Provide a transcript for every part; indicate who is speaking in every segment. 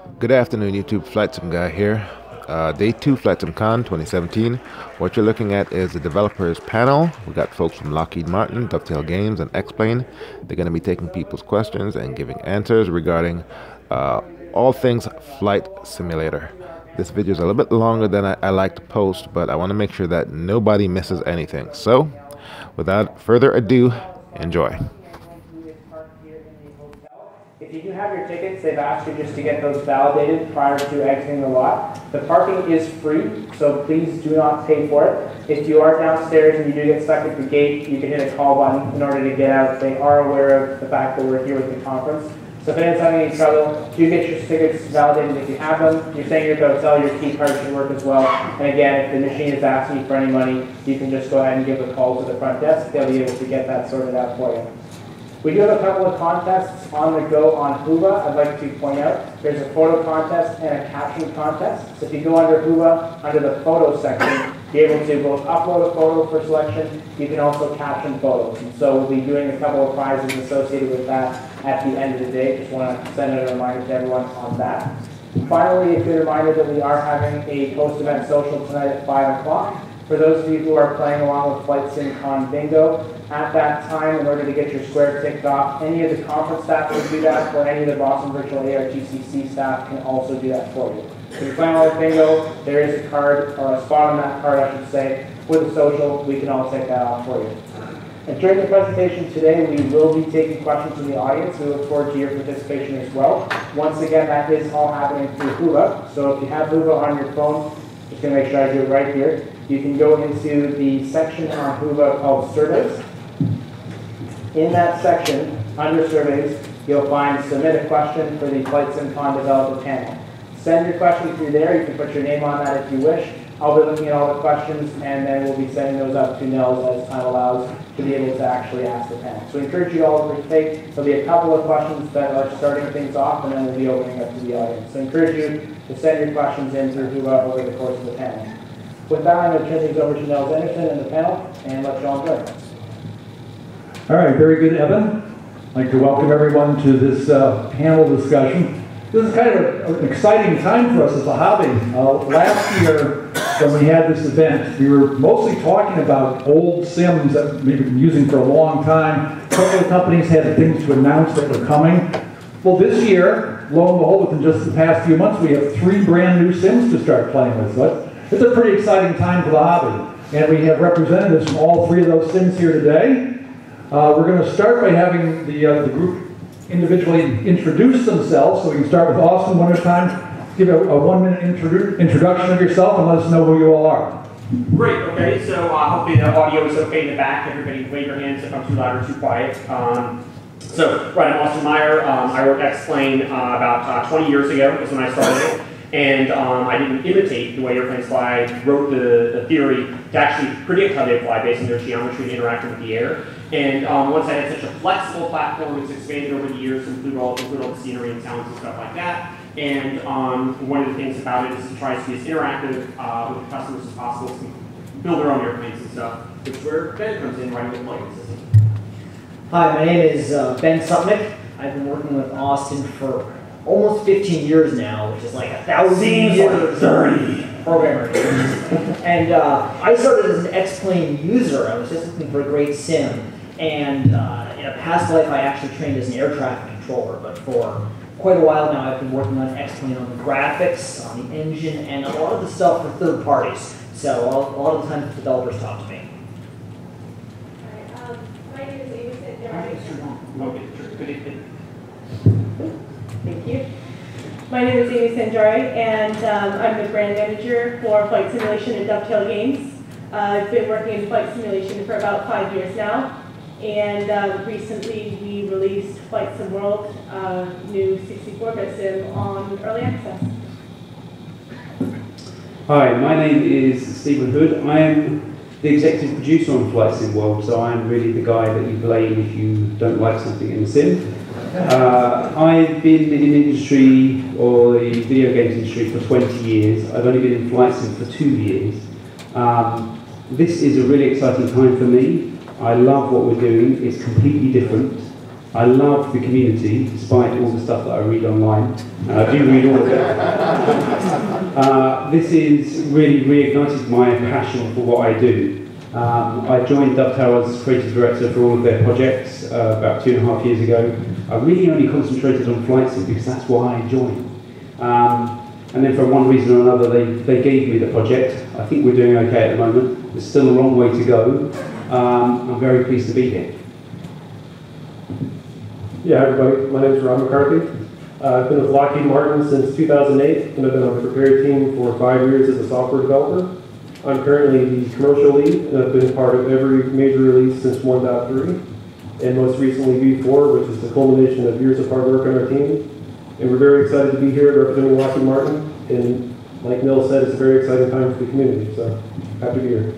Speaker 1: Good afternoon, YouTube. Flightsimguy here. Day 2 Flightsimcon 2017. What you're looking at is the developers panel. We got folks from Lockheed Martin, Dovetail Games, and X-Plane. They're going to be taking people's questions and giving answers regarding all things flight simulator. This video is a little bit longer than I like to post, but I want to make sure that nobody misses anything. So, without further ado, enjoy.
Speaker 2: If you do have your tickets, they've asked you just to get those validated prior to exiting the lot. The parking is free, so please do not pay for it. If you are downstairs and you do get stuck at the gate, you can hit a call button in order to get out. They are aware of the fact that we're here with the conference. So if anyone's having any trouble, do get your tickets validated if you have them. You're saying your hotel, your key card should work as well. And again, if the machine is asking you for any money, you can just go ahead and give a call to the front desk. They'll be able to get that sorted out for you. We do have a couple of contests on the go on Whova. I'd like to point out there's a photo contest and a caption contest. So if you go under Whova, under the photo section, you're able to both upload a photo for selection. You can also caption photos. And so we'll be doing a couple of prizes associated with that at the end of the day. Just want to send out a reminder to everyone on that. Finally, a good reminder that we are having a post-event social tonight at 5 o'clock. For those of you who are playing along with Flightsimcon Bingo, at that time, in order to get your square ticked off, any of the conference staff can do that, or any of the Boston Virtual ARTCC staff can also do that for you. So if you're playing along with Bingo, there is a card, or a spot on that card, I should say, for the social. We can all take that off for you. And during the presentation today, we will be taking questions from the audience. We look forward to your participation as well. Once again, that is all happening through Whova. So if you have Whova on your phone, just going to make sure I do it right here. You can go into the section on Whova called Surveys. In that section, under Surveys, you'll find Submit a Question for the Flightsimcon Developer Panel. Send your question through there. You can put your name on that if you wish. I'll be looking at all the questions, and then we'll be sending those up to Nels as time allows to be able to actually ask the panel. So I encourage you all to partake. There'll be a couple of questions that are starting things off, and then we'll be opening up to the audience. So I encourage you to send your questions in through Whova over the course of the panel. With that, I'm going to turn things over to Nels Anderson and the panel, and let you all enjoy it.
Speaker 3: All right, very good, Evan. I'd like to welcome everyone to this panel discussion. This is kind of an exciting time for us as a hobby. Last year, when we had this event, we were mostly talking about old sims that we've been using for a long time. A couple of companies had things to announce that were coming. Well, this year, lo and behold, within just the past few months, we have 3 brand new sims to start playing with. So it's a pretty exciting time for the hobby. And we have representatives from all 3 of those sims here today. We're going to start by having the group individually introduce themselves. So we can start with Austin one at a time. Give a 1-minute introduction of yourself and let us know who you all are.
Speaker 4: Great, okay, so hopefully the audio is okay in the back. Everybody wave your hands if I'm too loud or too quiet. I'm Austin Meyer. I wrote X-Plane about 20 years ago is when I started it. And I didn't imitate the way airplanes fly. I wrote the theory to actually predict how they fly based on their geometry and interacting with the air. And once I had such a flexible platform, it's expanded over the years to include all the scenery and sounds and stuff like that. And one of the things about it is to try to be as interactive with the customers as possible to build their own airplanes and stuff, which is where Ben comes in writing the flight system.
Speaker 5: Hi, my name is Ben Sutnick. I've been working with Austin for almost 15 years now, which is like 1,000 years. 30 programmer years. And I started as an X-Plane user. I was just looking for a great sim. And in a past life, I actually trained as an air traffic controller. But for quite a while now, I've been working on X-Plane on the graphics, on the engine, and a lot of the stuff for third parties. So a lot of the time, developers talk to me.
Speaker 6: Hi, my name is Amy Sanjari. Thank you. My name is Amy Sanjari, and I'm the brand manager for flight simulation at Dovetail Games. I've been working in flight simulation for about 5 years now, and recently we released Flight Sim World, new 64-bit sim on early access.
Speaker 7: Hi, my name is Stephen Hood. I am the executive producer on Flight Sim World, so I'm really the guy that you blame if you don't like something in the sim. I've been in the industry, or the video games industry, for 20 years. I've only been in Flight Sim for 2 years. This is a really exciting time for me. I love what we're doing. It's completely different. I love the community, despite all the stuff that I read online. And I do read all of it. This is really reignited my passion for what I do. I joined Dovetail as creative director for all of their projects about 2.5 years ago. I really only concentrated on flight sim because that's why I joined. And then for one reason or another, they gave me the project. I think we're doing okay at the moment. There's still a long way to go. I'm very pleased to be here.
Speaker 8: Yeah, everybody, my name is Rob McCarthy. I've been with Lockheed Martin since 2008, and I've been on the repair team for 5 years as a software developer. I'm currently the commercial lead, and I've been part of every major release since 1.3, and most recently V4, which is the culmination of years of hard work on our team. And we're very excited to be here representing Lockheed Martin, and like Neil said, it's a very exciting time for the community, so happy to be here.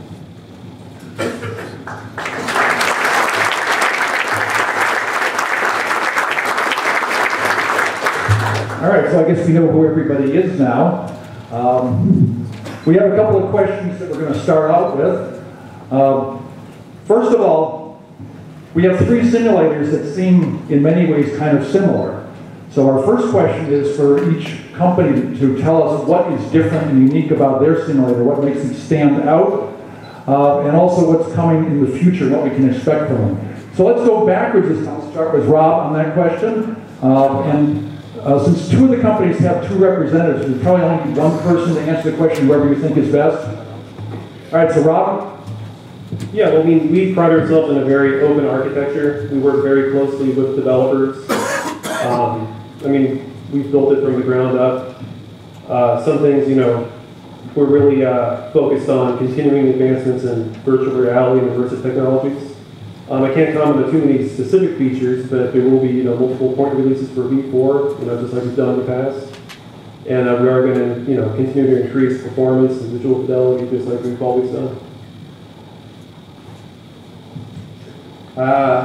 Speaker 3: All right, so I guess we know who everybody is now. We have a couple of questions that we're going to start out with. First of all, we have 3 simulators that seem in many ways kind of similar. So our first question is for each company to tell us what is different and unique about their simulator, what makes it stand out, and also what's coming in the future, what we can expect from them. So let's go backwards this time. I'll start with Rob on that question. Since 2 of the companies have 2 representatives, there's probably only 1 person to answer the question, whoever you think is best. All right, so Rob?
Speaker 8: Yeah, well, I mean, we pride ourselves in a very open architecture. We work very closely with developers. I mean, we've built it from the ground up. Some things, you know, we're really focused on continuing advancements in virtual reality and immersive technologies. I can't comment on too many specific features, but there will be, you know, multiple point releases for V4, you know, just like we've done in the past. And we are going to, you know, continue to increase performance and visual fidelity, just like we've always done.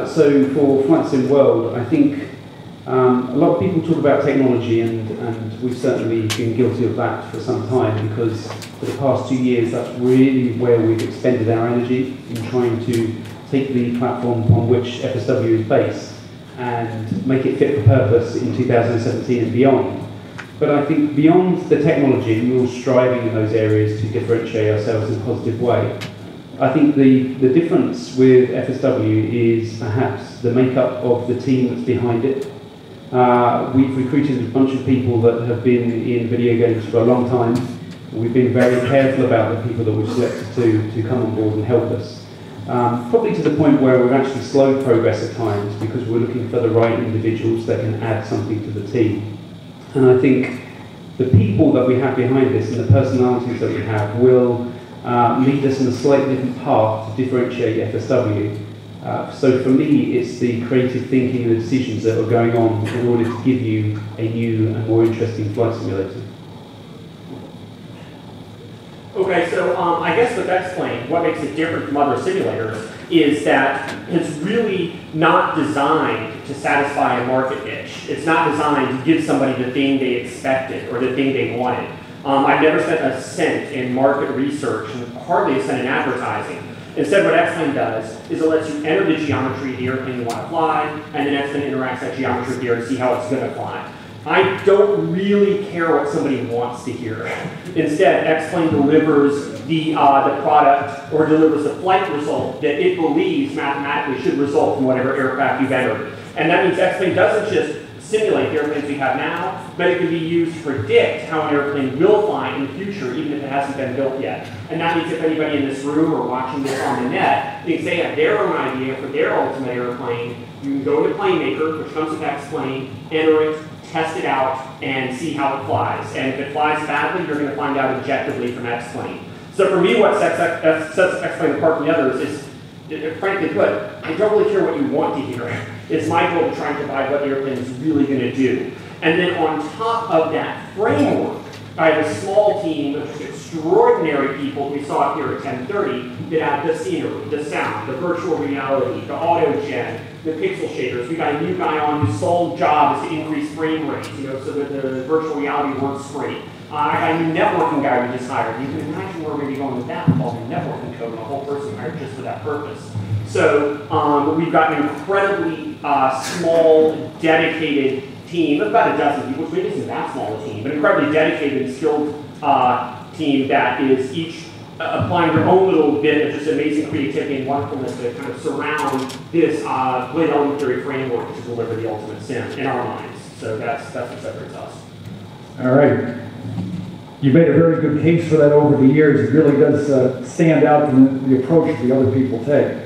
Speaker 7: So for Flight Sim World, I think a lot of people talk about technology, and we've certainly been guilty of that for some time, because for the past 2 years, that's really where we've expended our energy in trying to take the platform on which FSW is based and make it fit for purpose in 2017 and beyond. But I think beyond the technology, we're all striving in those areas to differentiate ourselves in a positive way. I think the difference with FSW is perhaps the makeup of the team that's behind it. We've recruited a bunch of people that have been in video games for a long time. We've been very careful about the people that we've selected to come on board and help us. Probably to the point where we've actually slowed progress at times, because we're looking for the right individuals that can add something to the team. And I think the people that we have behind this and the personalities that we have will lead us in a slightly different path to differentiate FSW. So for me, it's the creative thinking and the decisions that are going on in order to give you a new and more interesting flight simulator.
Speaker 4: Okay, so I guess with X-Plane, what makes it different from other simulators is that it's really not designed to satisfy a market niche. It's not designed to give somebody the thing they expected or the thing they wanted. I've never spent a cent in market research and hardly a cent in advertising. Instead, what X-Plane does is it lets you enter the geometry of the airplane you want to fly, and then X-Plane interacts that geometry with the air to see how it's going to fly. I don't really care what somebody wants to hear. Instead, X-Plane delivers the product, or delivers the flight result that it believes mathematically should result from whatever aircraft you've entered. And that means X-Plane doesn't just simulate the airplanes we have now, but it can be used to predict how an airplane will fly in the future, even if it hasn't been built yet. And that means if anybody in this room or watching this on the net thinks they have their own idea for their ultimate airplane, you can go to PlaneMaker, which comes with X-Plane, enter it, test it out, and see how it flies. And if it flies badly, you're going to find out objectively from X-Plane. So for me, what sets X-Plane apart from the others is, frankly put, I don't really care what you want to hear. It's my goal to try and provide what the airplane is really going to do. And then on top of that framework, I have a small team of extraordinary people we saw here at 10:30 that add the scenery, the sound, the virtual reality, the auto-gen, the pixel shaders. We got a new guy on whose sole job is to increase frame rates, so that the virtual reality works great. I got a new networking guy we just hired. You can imagine where we're going to be going with that, with all the networking code and a whole person hired just for that purpose. So we've got an incredibly small, dedicated team, about a dozen people, which maybe isn't that small a team, but incredibly dedicated and skilled team that is each applying their own little bit of just amazing creativity and wonderfulness to kind of surround this blade element theory framework to deliver the ultimate sim in our minds. So that's what separates us.
Speaker 3: All right. You made a very good case for that over the years. It really does stand out from the approach the other people take.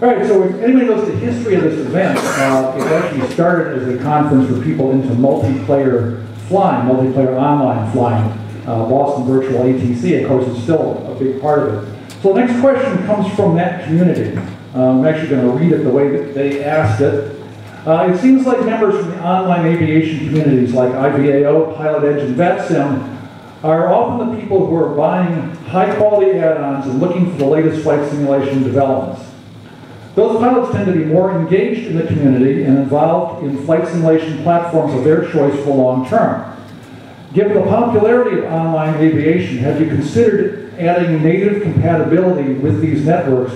Speaker 3: All right, so if anybody knows the history of this event, it actually started as a conference for people into multiplayer flying, multiplayer online flying. Boston Virtual ATC, of course, is still a big part of it. So the next question comes from that community. I'm actually going to read it the way that they asked it. It seems like members from the online aviation communities like IVAO, Pilot Edge, and VATSIM are often the people who are buying high-quality add-ons and looking for the latest flight simulation developments. Those pilots tend to be more engaged in the community and involved in flight simulation platforms of their choice for the long term. Given the popularity of online aviation, have you considered adding native compatibility with these networks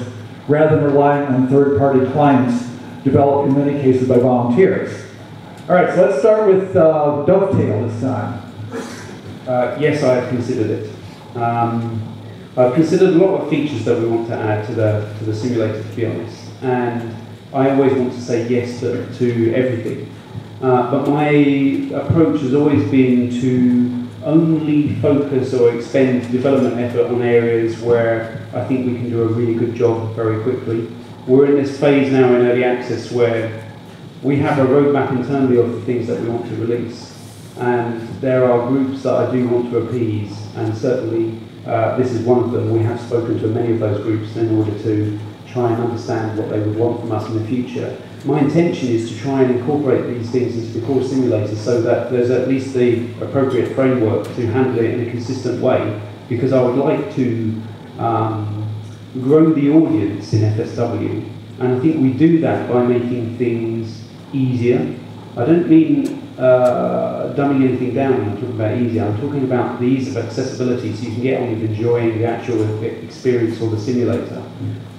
Speaker 3: rather than relying on third-party clients developed in many cases by volunteers? All right, so let's start with Dovetail this time.
Speaker 7: Yes, I have considered it. I've considered a lot of features that we want to add to the simulator, to be honest, and I always want to say yes to everything. But my approach has always been to only focus or expend development effort on areas where I think we can do a really good job very quickly. We're in this phase now in early access where we have a roadmap internally of the things that we want to release. And there are groups that I do want to appease, and certainly this is one of them. We have spoken to many of those groups in order to try and understand what they would want from us in the future. My intention is to try and incorporate these things into the core simulator so that there's at least the appropriate framework to handle it in a consistent way, because I would like to grow the audience in FSW, and I think we do that by making things easier. I don't mean dumbing anything down when I'm talking about easier. I'm talking about the ease of accessibility so you can get on with enjoying the actual experience or the simulator.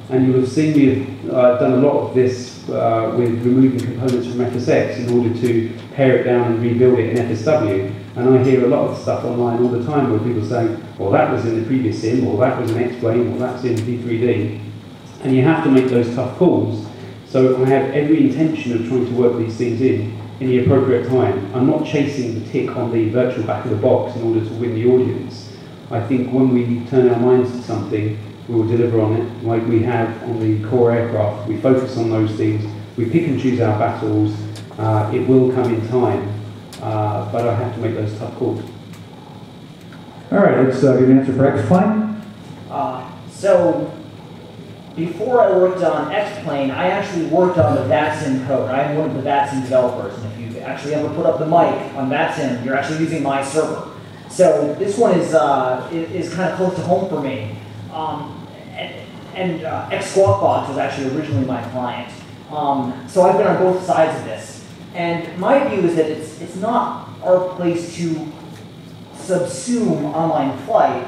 Speaker 7: And you'll have seen me have done a lot of this with removing components from FSX in order to pare it down and rebuild it in FSW. And I hear a lot of stuff online all the time where people say, well, that was in the previous sim, or that was an X-plane, or that's in D3D. And you have to make those tough calls. So I have every intention of trying to work these things in the appropriate time. I'm not chasing the tick on the virtual back of the box in order to win the audience. I think when we turn our minds to something, we will deliver on it, like we have on the core aircraft. We focus on those things, we pick and choose our battles. It will come in time, but I have to make those tough calls.
Speaker 3: All right, let's get an answer for X-Plane.
Speaker 5: So, before I worked on X-Plane, I actually worked on the VATSIM code. I'm one of the VATSIM developers, and if you actually ever put up the mic on VATSIM, you're actually using my server. So this one is kind of close to home for me. X-Squawkbox was actually originally my client. So I've been on both sides of this. And my view is that it's not our place to subsume online flight,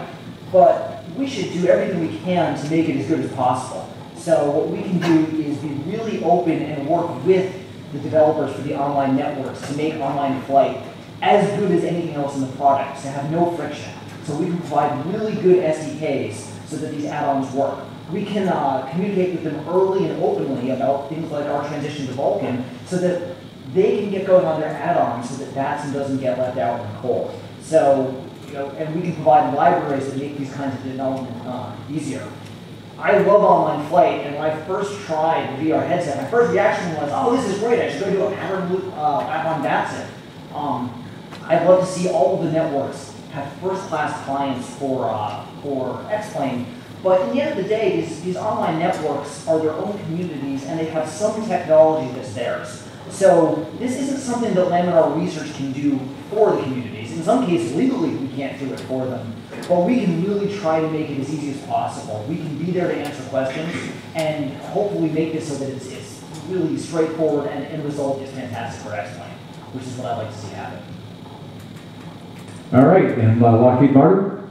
Speaker 5: but we should do everything we can to make it as good as possible. So what we can do is be really open and work with the developers for the online networks to make online flight as good as anything else in the product, to have no friction. So we can provide really good SDKs so that these add-ons work. We can communicate with them early and openly about things like our transition to Vulkan so that they can get going on their add-ons so that VATSIM doesn't get left out in the cold. So, and we can provide libraries that make these kinds of development easier. I love online flight, and when I first tried the VR headset, my first reaction was, oh, this is great, I should go do a pattern loop back on VATSIM. I'd love to see all of the networks have first-class clients for X-Plane, but in the end of the day, these online networks are their own communities, and they have some technology that's theirs. So this isn't something that Laminar Research can do for the communities. In some cases, legally, we can't do it for them. But we can really try to make it as easy as possible. We can be there to answer questions and hopefully make this so that it's really straightforward and the end result is fantastic for X-Plane, which is what I'd like to see happen.
Speaker 3: All right, and Lockheed Martin?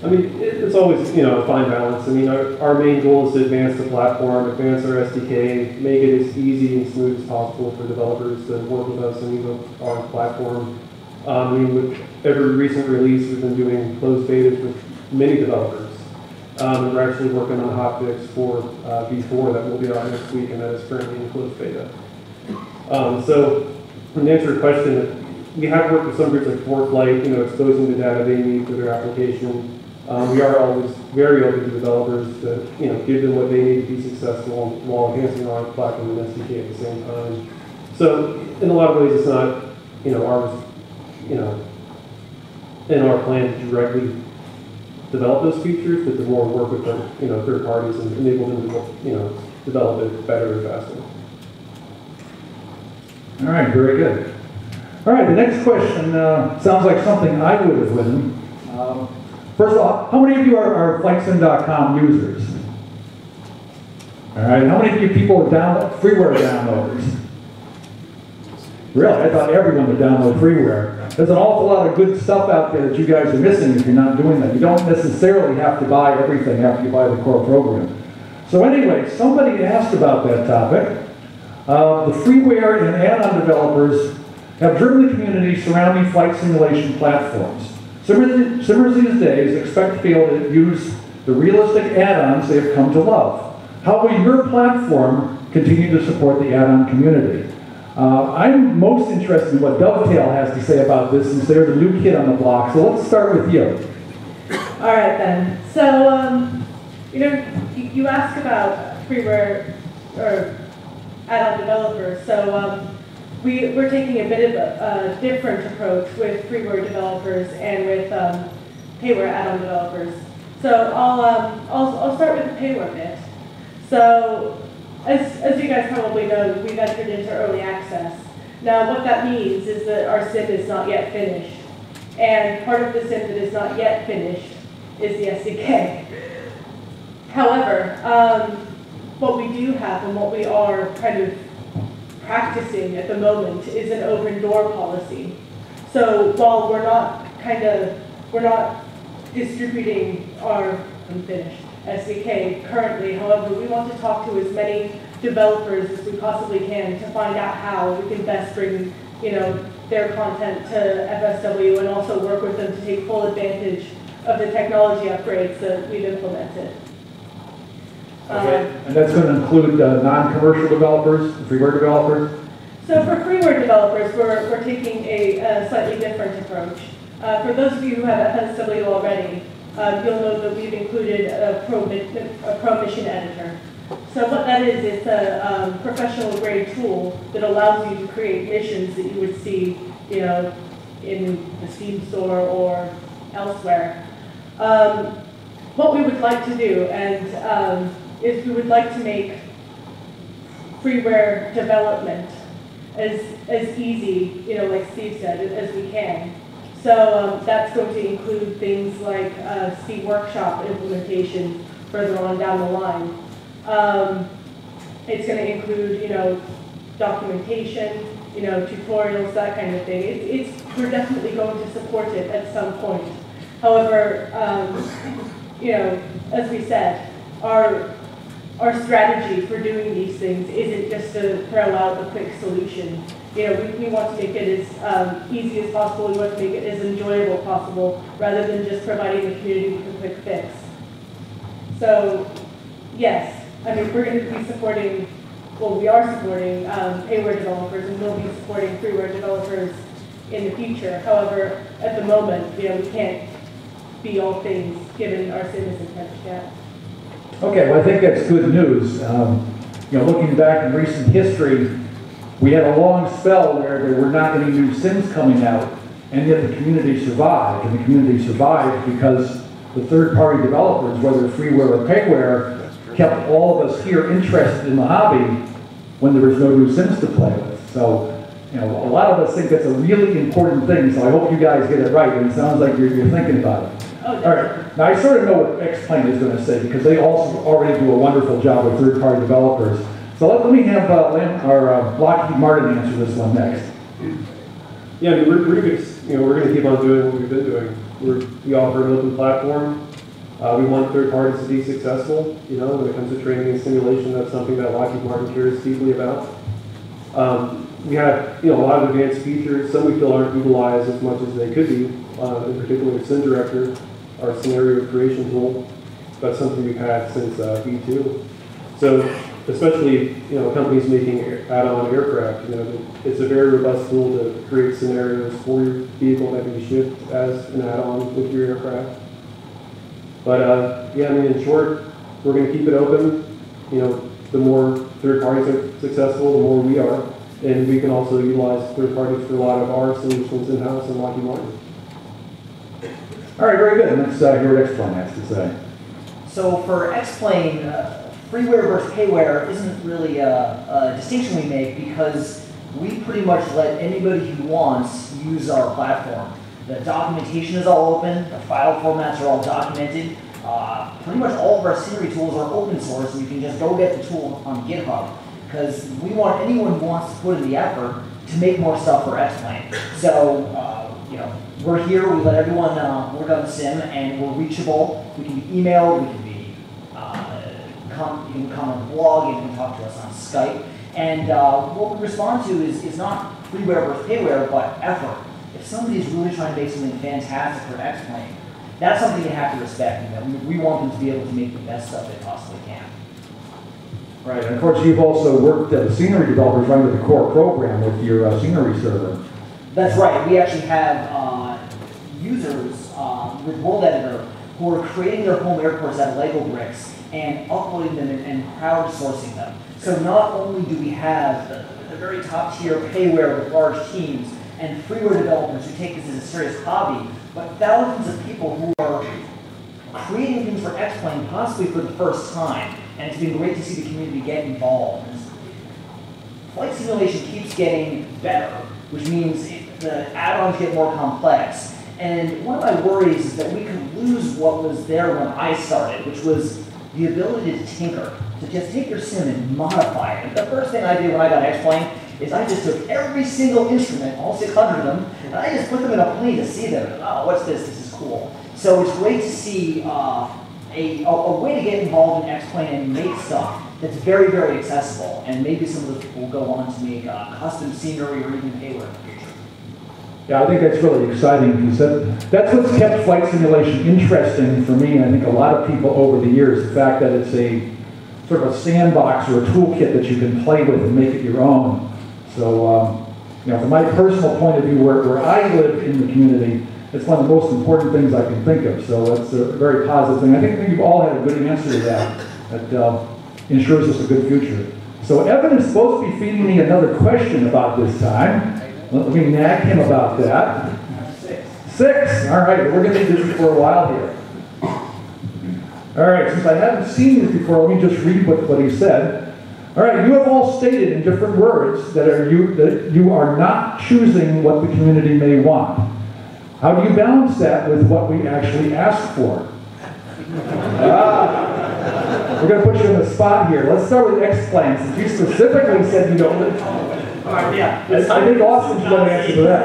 Speaker 8: I mean, it's always, you know, a fine balance. I mean, our main goal is to advance the platform, advance our SDK, make it as easy and smooth as possible for developers to work with us and use our platform. I mean, with every recent release, we've been doing closed betas with many developers. We're actually working on a hotfix for V4 that will be out next week, and that is currently in closed beta. So, to answer your question, we have worked with some groups like ForFlight, you know, exposing the data they need for their application. We are always very open to developers to, you know, give them what they need to be successful while enhancing our platform and SDK at the same time. So, in a lot of ways, it's not, you know, ours, you know, in our plan to directly develop those features, but to more work with them, you know, third parties and enable them to, you know, develop it better and faster.
Speaker 3: All right, very good. All right, the next question sounds like something I would have written. First of all, how many of you are Flightsim.com users? All right, how many of you people are freeware downloaders? Really, I thought everyone would download freeware. There's an awful lot of good stuff out there that you guys are missing if you're not doing that. You don't necessarily have to buy everything after you buy the core program. So anyway, somebody asked about that topic. The freeware and add-on developers have driven the community surrounding flight simulation platforms. Simmers these days expect to be able to use the realistic add-ons they have come to love. How will your platform continue to support the add-on community? I'm most interested in what Dovetail has to say about this, since they're the new kid on the block. So let's start with you.
Speaker 6: All right then. So, you know, you asked about freeware or add-on developers. So we're taking a bit of a different approach with freeware developers and with payware add-on developers. So I'll start with the payware bit. So as you guys probably know, we've entered into early access. Now what that means is that our sim is not yet finished. And part of the sim that is not yet finished is the SDK. However, what we do have and what we are kind of practicing at the moment is an open door policy. So while we're not distributing our unfinished SDK currently, however, we want to talk to as many developers as we possibly can to find out how we can best bring, you know, their content to FSW and also work with them to take full advantage of the technology upgrades that we've implemented.
Speaker 3: Okay. And that's going to include non-commercial developers, freeware developers?
Speaker 6: So for freeware developers, we're taking a slightly different approach. For those of you who have FSW already, you'll know that we've included a pro mission editor. So what that is, it's a professional grade tool that allows you to create missions that you would see, you know, in the Steam store or elsewhere. What we would like to do, and is we would like to make freeware development as easy, you know, like Steve said, as we can. So that's going to include things like C Workshop implementation further on down the line. It's going to include, you know, documentation, you know, tutorials, that kind of thing. We're definitely going to support it at some point. However, you know, as we said, our strategy for doing these things isn't just to throw out a quick solution. You know, we want to make it as easy as possible. We want to make it as enjoyable as possible, rather than just providing the community with a quick fix. So, yes, I mean, we're going to be supporting, well, we are supporting payware developers, and we'll be supporting freeware developers in the future. However, at the moment, you know, we can't be all things given our sim isn't finished yet.
Speaker 3: Okay, well, I think that's good news. You know, looking back in recent history, we had a long spell where there were not any new sims coming out, and yet the community survived. And the community survived because the third-party developers, whether freeware or payware, kept all of us here interested in the hobby when there was no new sims to play with. So, you know, a lot of us think that's a really important thing, so I hope you guys get it right, and it sounds like you're thinking about it. All right, now I sort of know what X-Plane is going to say, because they also already do a wonderful job with third-party developers. So let me have Lockheed Martin answer this one next.
Speaker 8: Yeah, I mean, we're going to keep on doing what we've been doing. We offer an open platform. We want third parties to be successful. You know, when it comes to training and simulation, that's something that Lockheed Martin cares deeply about. We have, you know, a lot of advanced features. Some we feel aren't utilized as much as they could be. In particular, SimDirector, our scenario creation tool. That's something we've had since V2. So, especially, you know, companies making add-on aircraft, you know, it's a very robust tool to create scenarios for your vehicle that can be shipped as an add-on with your aircraft. But yeah, I mean, in short, we're going to keep it open. You know, the more third parties are successful, the more we are. And we can also utilize third parties for a lot of our solutions in-house in Lockheed Martin.
Speaker 3: All right, very good. Let's hear what X-Plane has to say.
Speaker 5: So for X-Plane, freeware versus payware isn't really a distinction we make because we pretty much let anybody who wants use our platform. The documentation is all open, the file formats are all documented. Pretty much all of our scenery tools are open source, and you can just go get the tool on GitHub because we want anyone who wants to put in the effort to make more stuff for X-Plane. So, you know, we're here, we let everyone work on the sim, and we're reachable. We can be emailed, we can be, you can come on the blog, you can talk to us on Skype. And what we respond to is not freeware versus payware, but effort. If somebody's really trying to make something fantastic for X-Plane, that's something you have to respect. You know, we want them to be able to make the best stuff they possibly can.
Speaker 3: Right, and of course you've also worked as a scenery developer running the core program with your scenery server.
Speaker 5: That's right. We actually have users with World Editor who are creating their home airports out of Lego bricks and uploading them and crowdsourcing them. So not only do we have the very top tier payware with large teams and freeware developers who take this as a serious hobby, but thousands of people who are creating things for X-Plane possibly for the first time. And it's been great to see the community get involved. Flight simulation keeps getting better, which means the add-ons get more complex. And one of my worries is that we could lose what was there when I started, which was the ability to tinker, to just take your sim and modify it. And the first thing I did when I got X-Plane is I just took every single instrument, all 600 of them, and I just put them in a plane to see them. And, oh, what's this? This is cool. So it's great to see a way to get involved in X-Plane and make stuff that's very, very accessible. And maybe some of those people will go on to make custom scenery or even payware in the future.
Speaker 3: Yeah, I think that's really exciting because that's what's kept flight simulation interesting for me, and I think a lot of people over the years, the fact that it's a sort of a sandbox or a toolkit that you can play with and make it your own. So, you know, from my personal point of view, where I live in the community, it's one of the most important things I can think of. So it's a very positive thing. I think you've all had a good answer to that ensures us a good future. So Evan is supposed to be feeding me another question about this time. Let me nag him about that. 6. All right, we're going to do this for a while here. All right, since I haven't seen this before, let me just read what he said. All right, you have all stated in different words that you are not choosing what the community may want. How do you balance that with what we actually ask for? We're going to put you in the spot here. Let's start with X-Plane, since you specifically said you don't.
Speaker 4: Yeah.
Speaker 3: I think Austin's going to answer to that.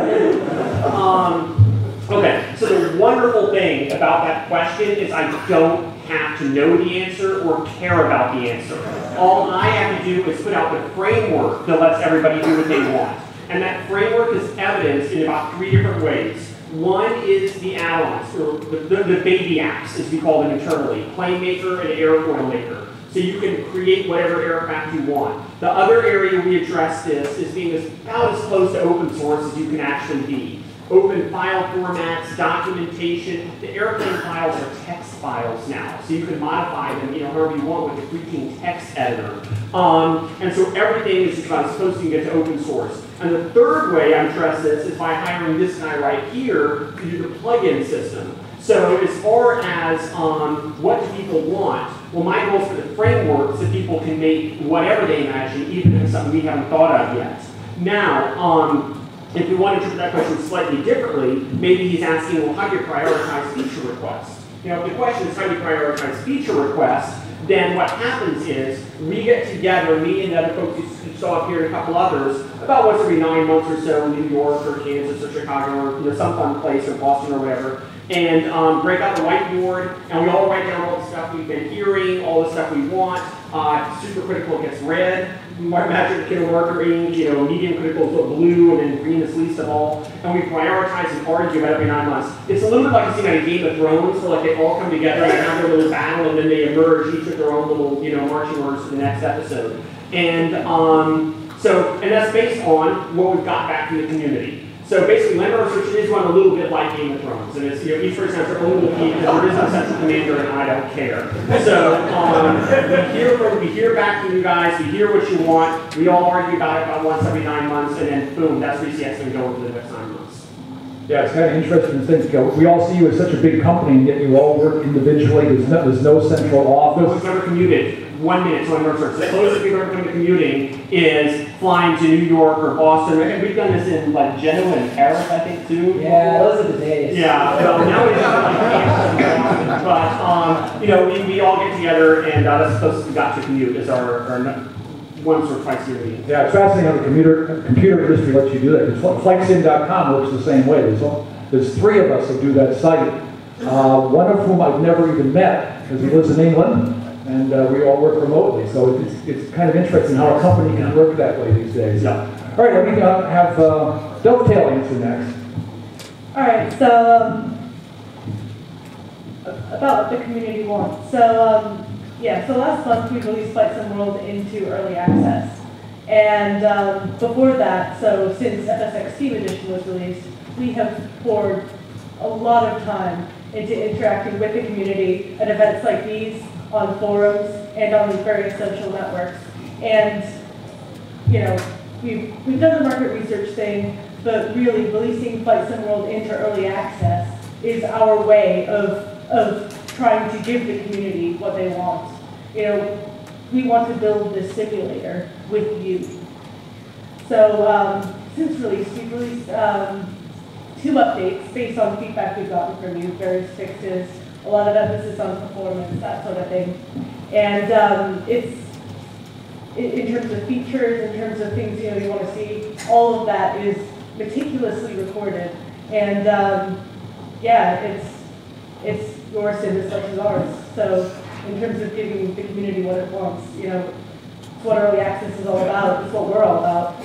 Speaker 4: Okay, so the wonderful thing about that question is I don't have to know the answer or care about the answer. All I have to do is put out the framework that lets everybody do what they want. And that framework is evidenced in about 3 different ways. One is the add-ons, or the baby apps, as we call them internally, PlaneMaker and Airfoil Maker. So you can create whatever aircraft you want. The other area we address this is being about as close to open source as you can actually be. Open file formats, documentation. The airplane files are text files now, so you can modify them, however you want with the freaking text editor. And so everything is about as close as you can get to open source. And the third way I address this is by hiring this guy right here to do the plugin system. So as far as what do people want, well, my goal is for the framework so people can make whatever they imagine, even if it's something we haven't thought of yet. Now, if we want to treat that question slightly differently, maybe he's asking, well, how do you prioritize feature requests? If the question is how do you prioritize feature requests, then what happens is we get together, me and the other folks you saw up here and a couple others, about once every 9 months or so in New York or Kansas or Chicago or some fun place or Boston or whatever, and break out the whiteboard, and we all write down all the stuff we've been hearing, all the stuff we want. Super critical gets red, magic marker ink, medium critical is blue, and then green is least of all. And we prioritize and argue about every 9 months. It's a little bit like a scene out of Game of Thrones, where like they all come together and have their little battle, and then they emerge each with their own little marching orders for the next episode. And and that's based on what we've got back from the community. So basically, Landmark Research is run a little bit like Game of Thrones, and it's each person has their own little team, because there is no central commander, and I don't care. So we hear back from you guys, we hear what you want, we all argue about it about once every 9 months, and then boom, that's where you see it's going to go over the next 9 months.
Speaker 3: Yeah, it's kind of interesting to think. We all see you as such a big company, and yet you all work individually. There's no central office.
Speaker 4: We've never commuted. 1 minute to Landmark Research. The closest we've ever come to commuting is flying to New York or Boston. And we've done this in like Genoa and Paris, I think, too.
Speaker 5: Yeah, those are the days.
Speaker 4: Yeah, well, now we have but we all get together, and that's the closest we got to commute is our once or twice a year meeting.
Speaker 3: Yeah, it's fascinating how the computer industry lets you do that. Flightsim.com works the same way. There's 3 of us that do that site. One of whom I've never even met, because he lives in England. And we all work remotely, so it's kind of interesting how a company can work that way these days.
Speaker 4: Yeah.
Speaker 3: All right, let me have Dovetail answer next.
Speaker 6: All right, so about what the community wants. So so last month we released Flightsim World into early access, and before that, so since FSX Team Edition was released, we have poured a lot of time into interacting with the community at events like these, on forums, and on various social networks. And, we've done the market research thing, but really releasing Flightsim World into early access is our way of trying to give the community what they want. We want to build this simulator with you. So since release, we've released 2 updates based on feedback we've gotten from you, various fixes, a lot of emphasis on performance, that sort of thing. And it's, in terms of features, in terms of things you want to see, all of that is meticulously recorded. And it's your sim as much as ours. So in terms of giving the community what it wants, it's what early access is all about. It's what we're all about.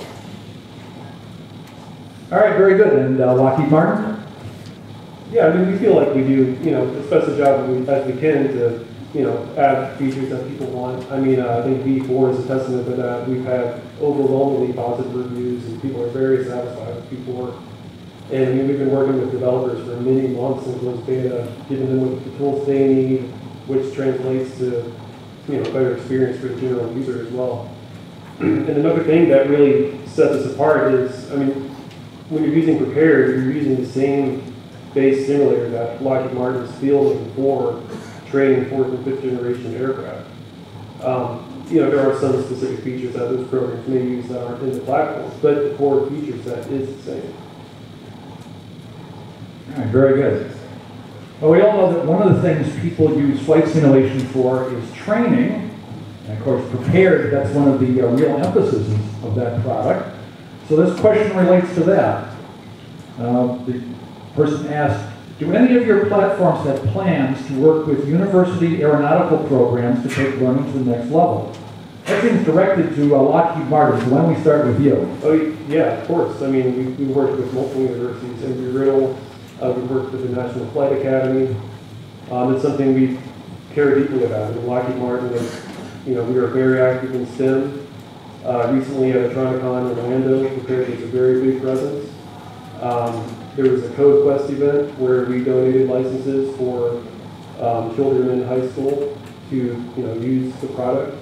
Speaker 3: All right, very good. And Lockheed Martin?
Speaker 8: Yeah, we feel like we do, as best a job as we can to, add features that people want. I think V4 is a testament to that. We've had overwhelmingly positive reviews, and people are very satisfied with V4. And we've been working with developers for many months in closed beta, giving them the tools they need, which translates to, better experience for the general user as well. And another thing that really sets us apart is, when you're using Prepared, you're using the same base simulator that Lockheed Martin is fielding for training 4th and 5th generation aircraft. There are some specific features that those programs may use that aren't in the platform, but the core feature set is the same.
Speaker 3: All right, very good. Well, we all know that one of the things people use flight simulation for is training. And of course, Prepared, that's one of the real emphases of that product. So this question relates to that. The person asked, do any of your platforms have plans to work with university aeronautical programs to take learning to the next level? That seems directed to Lockheed Martin, so why don't we start with you?
Speaker 8: Oh, yeah, of course. We worked with multiple universities, Embry-Riddle, we worked with the National Flight Academy. It's something we care deeply about. Lockheed Martin is, we are very active in STEM. Recently at Atronicon in Orlando, Prepared was a very big presence. There was a Code Quest event where we donated licenses for children in high school to use the product,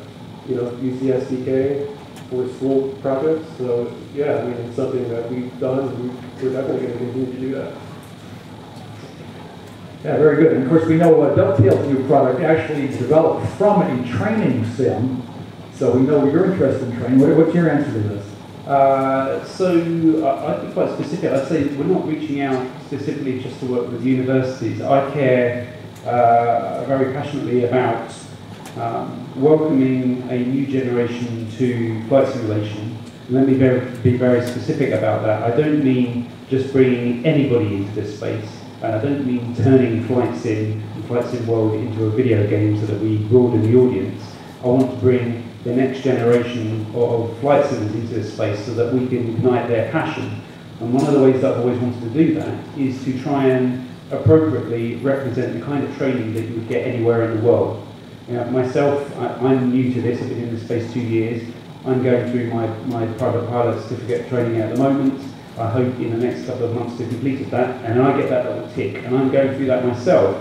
Speaker 8: use the SDK for school projects. So yeah, it's something that we've done, and we're definitely going to continue to do that.
Speaker 3: Yeah, very good. And of course, we know Dovetail's new product actually developed from a training sim. So we know you're interested in training. What's your answer to this?
Speaker 7: I'd be quite specific. I'd say we're not reaching out specifically just to work with universities. I care very passionately about welcoming a new generation to flight simulation. Let me be very specific about that. I don't mean just bringing anybody into this space. I don't mean turning Flight Sim and Flight Sim World into a video game so that we broaden the audience. I want to bring the next generation of flight simmers into this space so that we can ignite their passion. And one of the ways that I've always wanted to do that is to try and appropriately represent the kind of training that you would get anywhere in the world. Myself, I'm new to this. I've been in this space 2 years. I'm going through my private pilot certificate training at the moment. I hope in the next couple of months to complete that, and I get that little tick. And I'm going through that myself,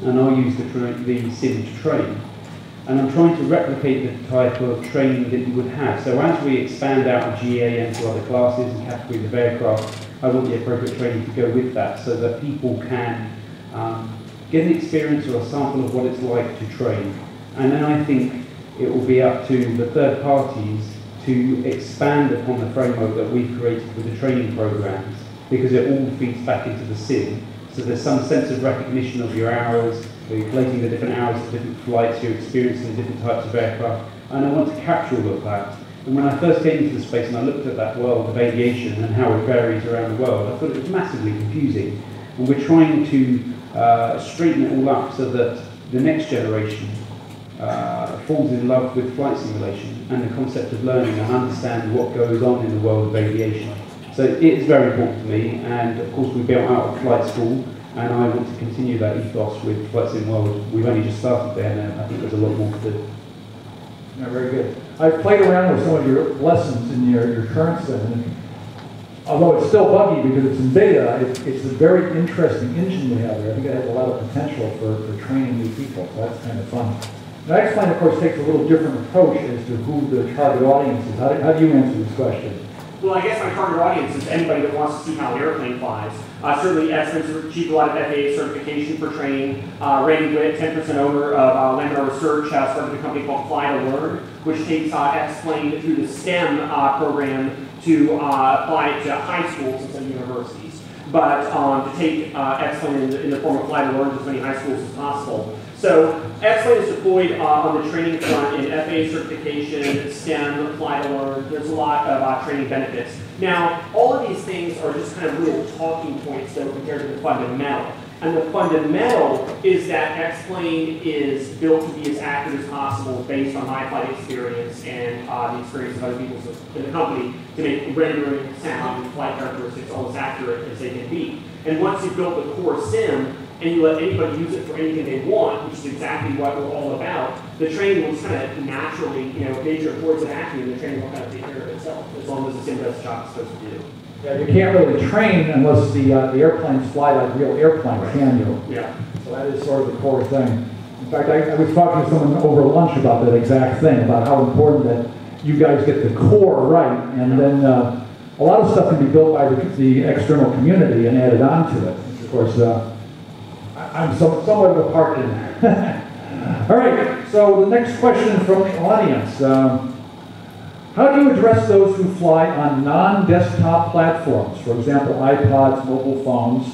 Speaker 7: and I'll use the sim to train. And I'm trying to replicate the type of training that you would have. So as we expand out of GA into other classes and categories of aircraft, I want the appropriate training to go with that so that people can get an experience or a sample of what it's like to train. And then I think it will be up to the third parties to expand upon the framework that we've created with the training programs, because it all feeds back into the sim. So there's some sense of recognition of your hours, you're collating the different hours of different flights, you're experiencing different types of aircraft, and I want to capture all of that. And when I first came into the space and I looked at that world of aviation and how it varies around the world, I thought it was massively confusing. And we're trying to straighten it all up so that the next generation falls in love with flight simulation and the concept of learning and understand what goes on in the world of aviation. So it is very important to me, and of course we built out a flight school, and I want to continue that ethos with Flight Sim World. We've only just started there, and I think there's a lot more to do.
Speaker 3: Yeah, very good. I've played around with some of your lessons in your current sim, and although it's still buggy because it's in beta, it's a very interesting engine you have there. I think it has a lot of potential for training new people, so that's kind of fun. The next line, of course, takes a little different approach as to who the target audience is. How do you answer this question?
Speaker 4: Well, I guess my target audience is anybody that wants to see how an airplane flies. Certainly, X-Plane's achieved a lot of FAA certification for training. Randy Witt, 10% owner of Laminar Research, has started a company called Fly to Learn, which takes X-Plane through the STEM program to apply to high schools instead of universities. But to take X-Plane in the form of Fly to Learn to as many high schools as possible. So X-Plane is deployed on the training front in FAA certification, STEM, Fly to Learn. There's a lot of training benefits. Now, all of these things are just kind of real talking points though compared to the fundamental. And the fundamental is that X-Plane is built to be as accurate as possible based on my flight experience and the experience of other people in the company to make rendering, sound, and flight characteristics all as accurate as they can be. And once you've built the core sim, and you let anybody use it for anything they want, which is exactly what we're all about, the training will just kind of naturally, major towards an action, and the training will kind of take care of itself, as long as the sim does the job it's supposed to do.
Speaker 3: Yeah, you can't really train unless the airplanes fly like real airplanes, can you?
Speaker 4: Yeah.
Speaker 3: So that is sort of the core thing. In fact, I was talking to someone over lunch about that exact thing, about how important that you guys get the core right, and then a lot of stuff can be built by the external community and added on to it. Of course, I'm somewhat of a part in that. All right, so the next question from the audience. How do you address those who fly on non-desktop platforms, for example, iPods, mobile phones?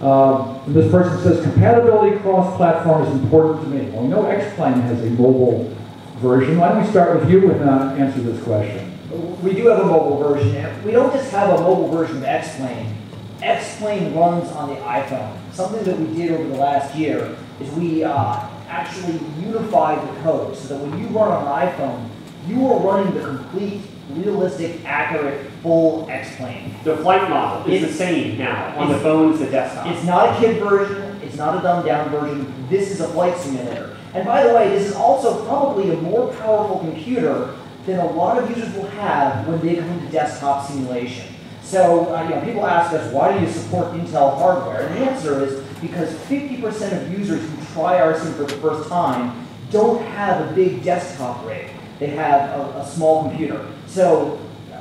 Speaker 3: And this person says, compatibility cross-platform is important to me. Well, we know X-Plane has a mobile version. Why don't we start with you and answer this question?
Speaker 5: We do have a mobile version. We don't just have a mobile version of X-Plane. X-Plane runs on the iPhone. Something that we did over the last year is we actually unified the code so that when you run on an iPhone, you are running the complete, realistic, accurate, full X-Plane.
Speaker 4: The flight model is the same now on the phone as the desktop.
Speaker 5: It's not a kid version. It's not a dumbed-down version. This is a flight simulator. And by the way, this is also probably a more powerful computer than a lot of users will have when they come to desktop simulation. So, people ask us, why do you support Intel hardware? And the answer is because 50% of users who try our sim for the first time don't have a big desktop rig. They have a small computer. So,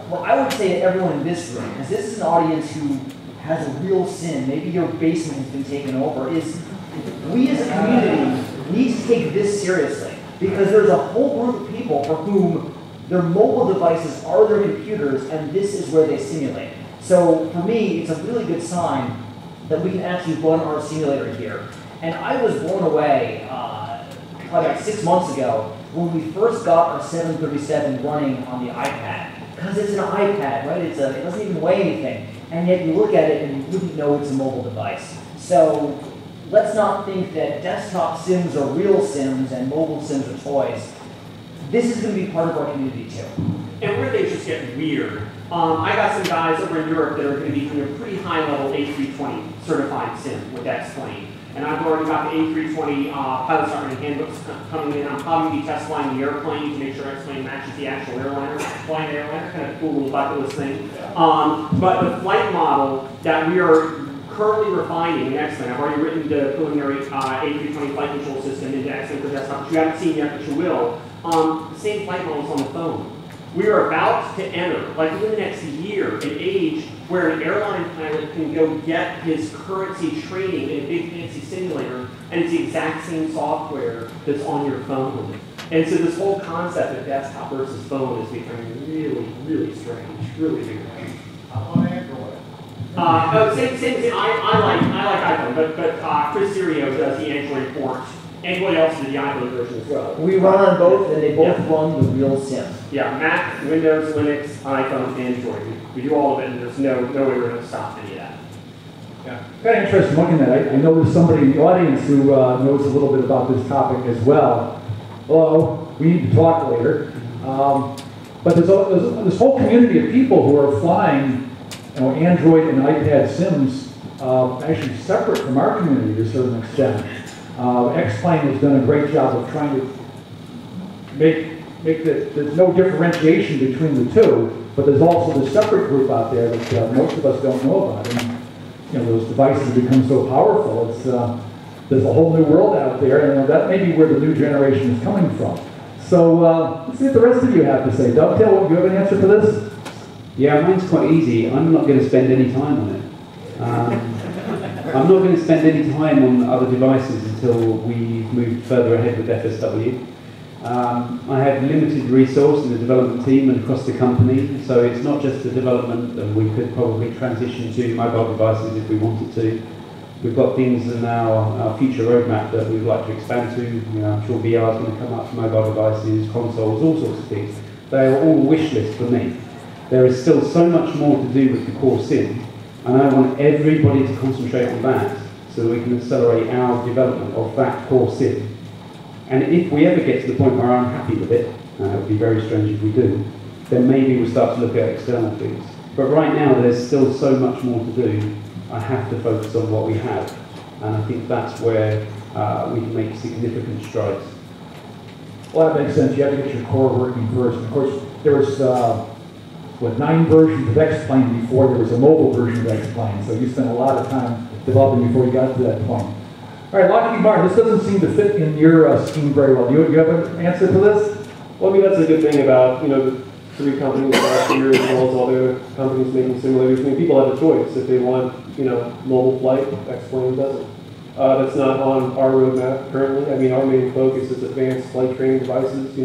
Speaker 5: what I would say to everyone in this room, because this is an audience who has a real sim, maybe your basement has been taken over, is we as a community need to take this seriously. Because there's a whole group of people for whom their mobile devices are their computers, and this is where they simulate. So for me, it's a really good sign that we can actually run our simulator here. And I was blown away probably about 6 months ago, when we first got our 737 running on the iPad. Because it's an iPad, right? It doesn't even weigh anything. And yet you look at it and you wouldn't know it's a mobile device. So let's not think that desktop sims are real sims and mobile sims are toys. This is going to be part of our community too.
Speaker 4: And where things just get weird, I got some guys over in Europe that are going to be doing a pretty high-level A320 certified sim with X-Plane. And I've already got the A320 pilot sergeant handbooks coming in. I'm probably be test flying the airplane to make sure X-Plane matches the actual airliner. Flying the airliner, kind of cool little bucketless thing. But the flight model that we are currently refining in X-Plane, I've already written the preliminary A320 flight control system into X-Plane for desktop, which you haven't seen yet, but you will. The same flight model is on the phone. We are about to enter, like within the next year, an age where an airline pilot can go get his currency training in a big fancy simulator, and it's the exact same software that's on your phone. And so this whole concept of desktop versus phone is becoming really, really strange, really big.
Speaker 9: I'm on Android.
Speaker 4: Same. I like iPhone, but Chris Sirio does the Android port. Android also did the iPhone version as well.
Speaker 5: We run on both, and they both run the real sim.
Speaker 4: Yeah, Mac, Windows, Linux, iPhone, Android. We do all of it, and there's no way we're going to stop any of that.
Speaker 3: Yeah, kind of interesting looking at it. I know there's somebody in the audience who knows a little bit about this topic as well. Hello, we need to talk later. But there's this whole community of people who are flying, Android and iPad sims, actually separate from our community to a certain extent. X-Plane has done a great job of trying to make there's no differentiation between the two, but there's also this separate group out there that most of us don't know about. And those devices become so powerful. There's a whole new world out there, and that may be where the new generation is coming from. So let's see what the rest of you have to say. Dovetail, do you have an answer for this?
Speaker 7: Yeah, mine's quite easy. I'm not going to spend any time on it. I'm not going to spend any time on other devices until we've moved further ahead with FSW. I have limited resource in the development team and across the company, so it's not just the development, and we could probably transition to mobile devices if we wanted to. We've got things in our future roadmap that we'd like to expand to. I'm sure VR is going to come up for mobile devices, consoles, all sorts of things. They are all wish lists for me. There is still so much more to do with the core sim, and I want everybody to concentrate on that so that we can accelerate our development of that core sim. And if we ever get to the point where I'm happy with it, and it would be very strange if we do, then maybe we'll start to look at external things. But right now, there's still so much more to do. I have to focus on what we have, and I think that's where we can make significant strides.
Speaker 3: Well, that makes sense. You have to get your core working first. And of course, there was 9 versions of X-Plane before there was a mobile version of X-Plane. So you spent a lot of time developing before you got to that point. All right, Lockheed Martin, this doesn't seem to fit in your scheme very well. Do you have an answer to this?
Speaker 8: Well, I mean, that's a good thing about, the 3 companies last year as well as all the other companies making simulators. I mean, people have a choice. If they want, mobile flight, X-Plane doesn't. That's not on our roadmap currently. I mean, our main focus is advanced flight training devices,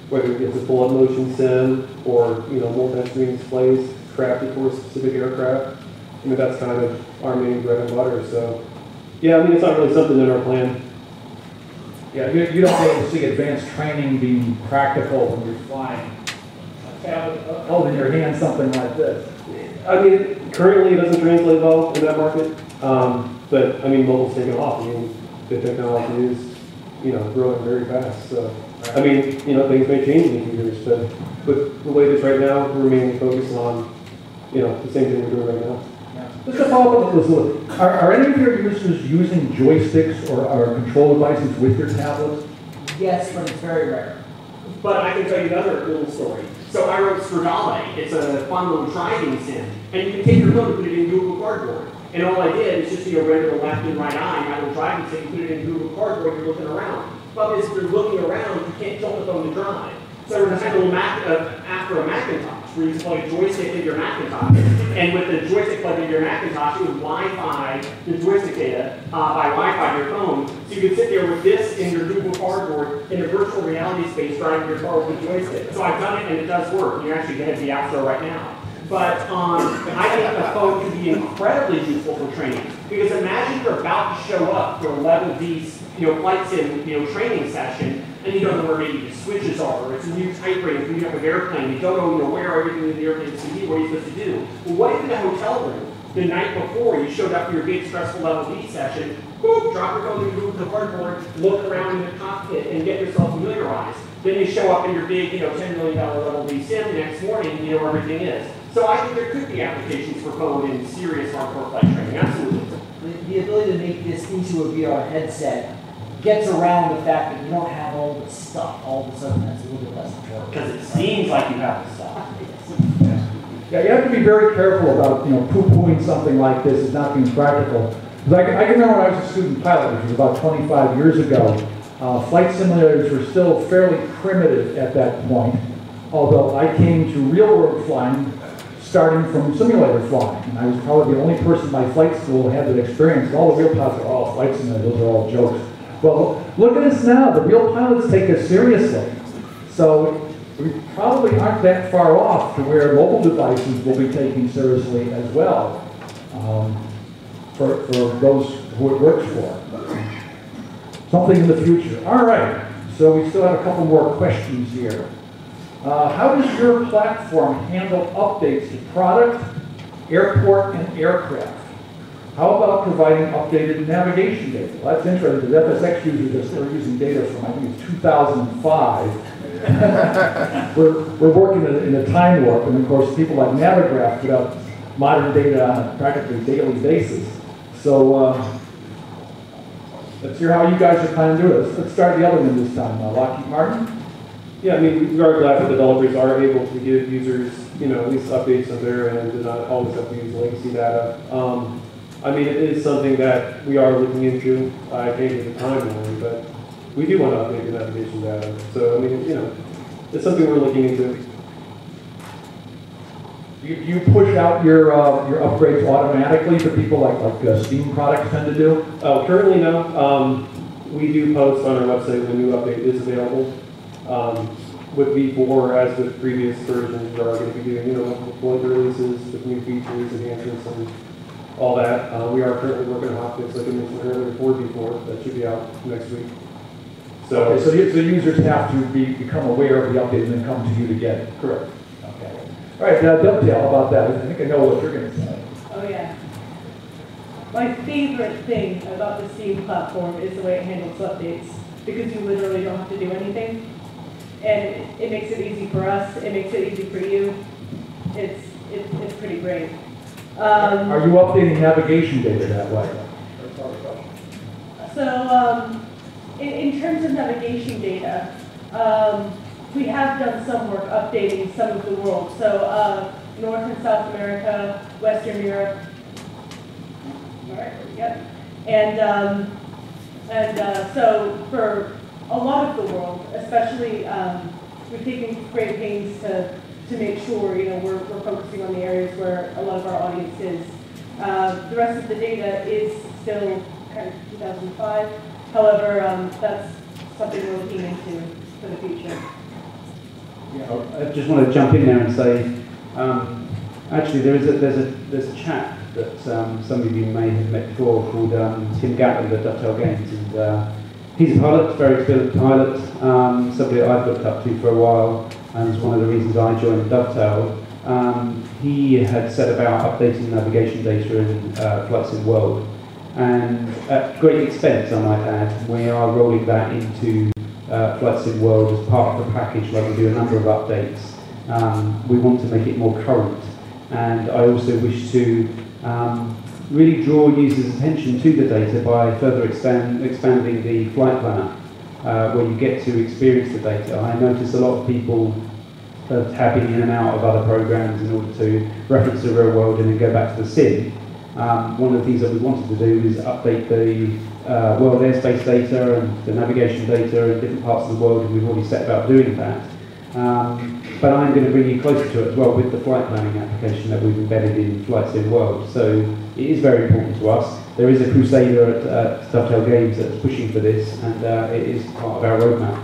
Speaker 8: whether it's a full-up motion sim or, multi-screen displays crafted for a specific aircraft. I mean, that's kind of our main bread and butter. So, yeah, I mean, it's not really something in our plan.
Speaker 3: Yeah, you don't be able to see advanced training being practical when you're flying. Hold in your hand something like this.
Speaker 8: I mean, currently it doesn't translate well in that market, but I mean, mobile's taking off. I mean, the technology is, growing very fast. So, I mean, things may change in a few years, but the way it is right now, we're mainly focused on, the same thing we're doing right now.
Speaker 3: Just to follow up with this, are any of your users using joysticks or control devices with your tablets?
Speaker 5: Yes, but it's very rare.
Speaker 4: But I can tell you another little story. So I wrote Stradale. It's a fun little driving sim. And you can take your phone and put it in Google Cardboard. And all I did is just render the left and right eye, my little driving sim, put it in Google Cardboard, you're looking around. But if you're looking around, you can't tilt the phone to drive. So we're just a little after a Macintosh, where you just plug a joystick into your Macintosh. And with the joystick plugged into your Macintosh, you would Wi-Fi the joystick data by Wi-Fi to your phone. So you could sit there with this in your Google Cardboard in a virtual reality space driving your car with a joystick. So I've done it and it does work. You're actually going to the App Store right now. But I think the phone can be incredibly useful for training. Because imagine you're about to show up for a level D flight sim, training session, and you don't know where maybe the switches are, or it's a new type rating for a new type of airplane. You don't know, where everything in the airplane is going to be, what are you supposed to do? Well, what if in the hotel room, the night before, you showed up for your big stressful level D session, boop, drop your phone, move to the hardboard, look around in the cockpit, and get yourself familiarized. Then you show up in your big, $10 million level D sim the next morning, you know where everything is. So I think there could be applications for phone in serious hardcore flight training, absolutely.
Speaker 5: The ability to make this into a VR headset gets around the fact that you don't have all the stuff all of a sudden. That's a little bit less important.
Speaker 4: Because it seems like you have the stuff.
Speaker 3: Yeah, you have to be very careful about poo-pooing something like this as not being practical. Because I can remember when I was a student pilot, which was about 25 years ago, flight simulators were still fairly primitive at that point. Although I came to real-world flying starting from simulator flying. And I was probably the only person in my flight school who had that experience. And all the real pilots are all flight simulators, those are all jokes. Well, look at us now. The real pilots take us seriously. So we probably aren't that far off to where mobile devices will be taken seriously as well for those who it works for. Something in the future. All right. So we still have a couple more questions here. How does your platform handle updates to product, airport, and aircraft? How about providing updated navigation data? Well, that's interesting because FSX users are using data from, I think it's 2005. we're working in a time warp, and of course people like Navigraph put out modern data on a practically daily basis. So let's hear how you guys are planning to do it. Let's start the other one this time. Lockheed Martin?
Speaker 8: Yeah, I mean, we are glad that developers are able to give users, at least updates on their end and not always have to use legacy data. I mean, it is something that we are looking into. I can't give the timeline, but we do want to update the navigation data. So, I mean, it's something we're looking into.
Speaker 3: You push out your upgrades automatically for people like Steam products tend to do?
Speaker 8: Currently, no. We do post on our website when a new update is available. With V4, as with previous versions, we are going to be doing, deployed releases with new features, enhancements, and all that. We are currently working on hotfix, like I mentioned earlier, for V4. That should be out next week. So,
Speaker 3: okay, so the users have to become aware of the update and then come to you to get it.
Speaker 8: Correct.
Speaker 3: Okay. All right, Dovetail, how about that? I think I know what you're going to say.
Speaker 6: Oh yeah. My favorite thing about the Steam platform is the way it handles updates, because you literally don't have to do anything. And it makes it easy for us. It makes it easy for you. It's pretty great.
Speaker 3: Are you updating navigation data that way?
Speaker 6: So in terms of navigation data, we have done some work updating some of the world. So North and South America, Western Europe. All right. Yep. And so for a lot of the world, especially, we've taken great pains to make sure, we're focusing on the areas where a lot of our audience is. The rest of the data is still kind of 2005. However, that's something we're looking into for the future.
Speaker 7: Yeah, I just want to jump in there and say, actually, there's a chap that some of you may have met before called Tim Gatlin at Dovetail Games, and he's a pilot, very experienced pilot, somebody that I've looked up to for a while, and was one of the reasons I joined Dovetail. He had set about updating navigation data in Flightsim World, and at great expense, I might add, we are rolling that into Flightsim World as part of the package, where we do a number of updates. We want to make it more current, and I also wish to really draw users' attention to the data by further expanding the flight planner, where you get to experience the data. I notice a lot of people tapping in and out of other programs in order to reference the real world and then go back to the sim. One of the things that we wanted to do is update the world airspace data and the navigation data in different parts of the world, and we've already set about doing that. But I'm going to bring you closer to it as well with the flight planning application that we've embedded in Flightsim World. So it is very important to us. There is a crusader at Dovetail Games that's pushing for this, and it is part of our roadmap.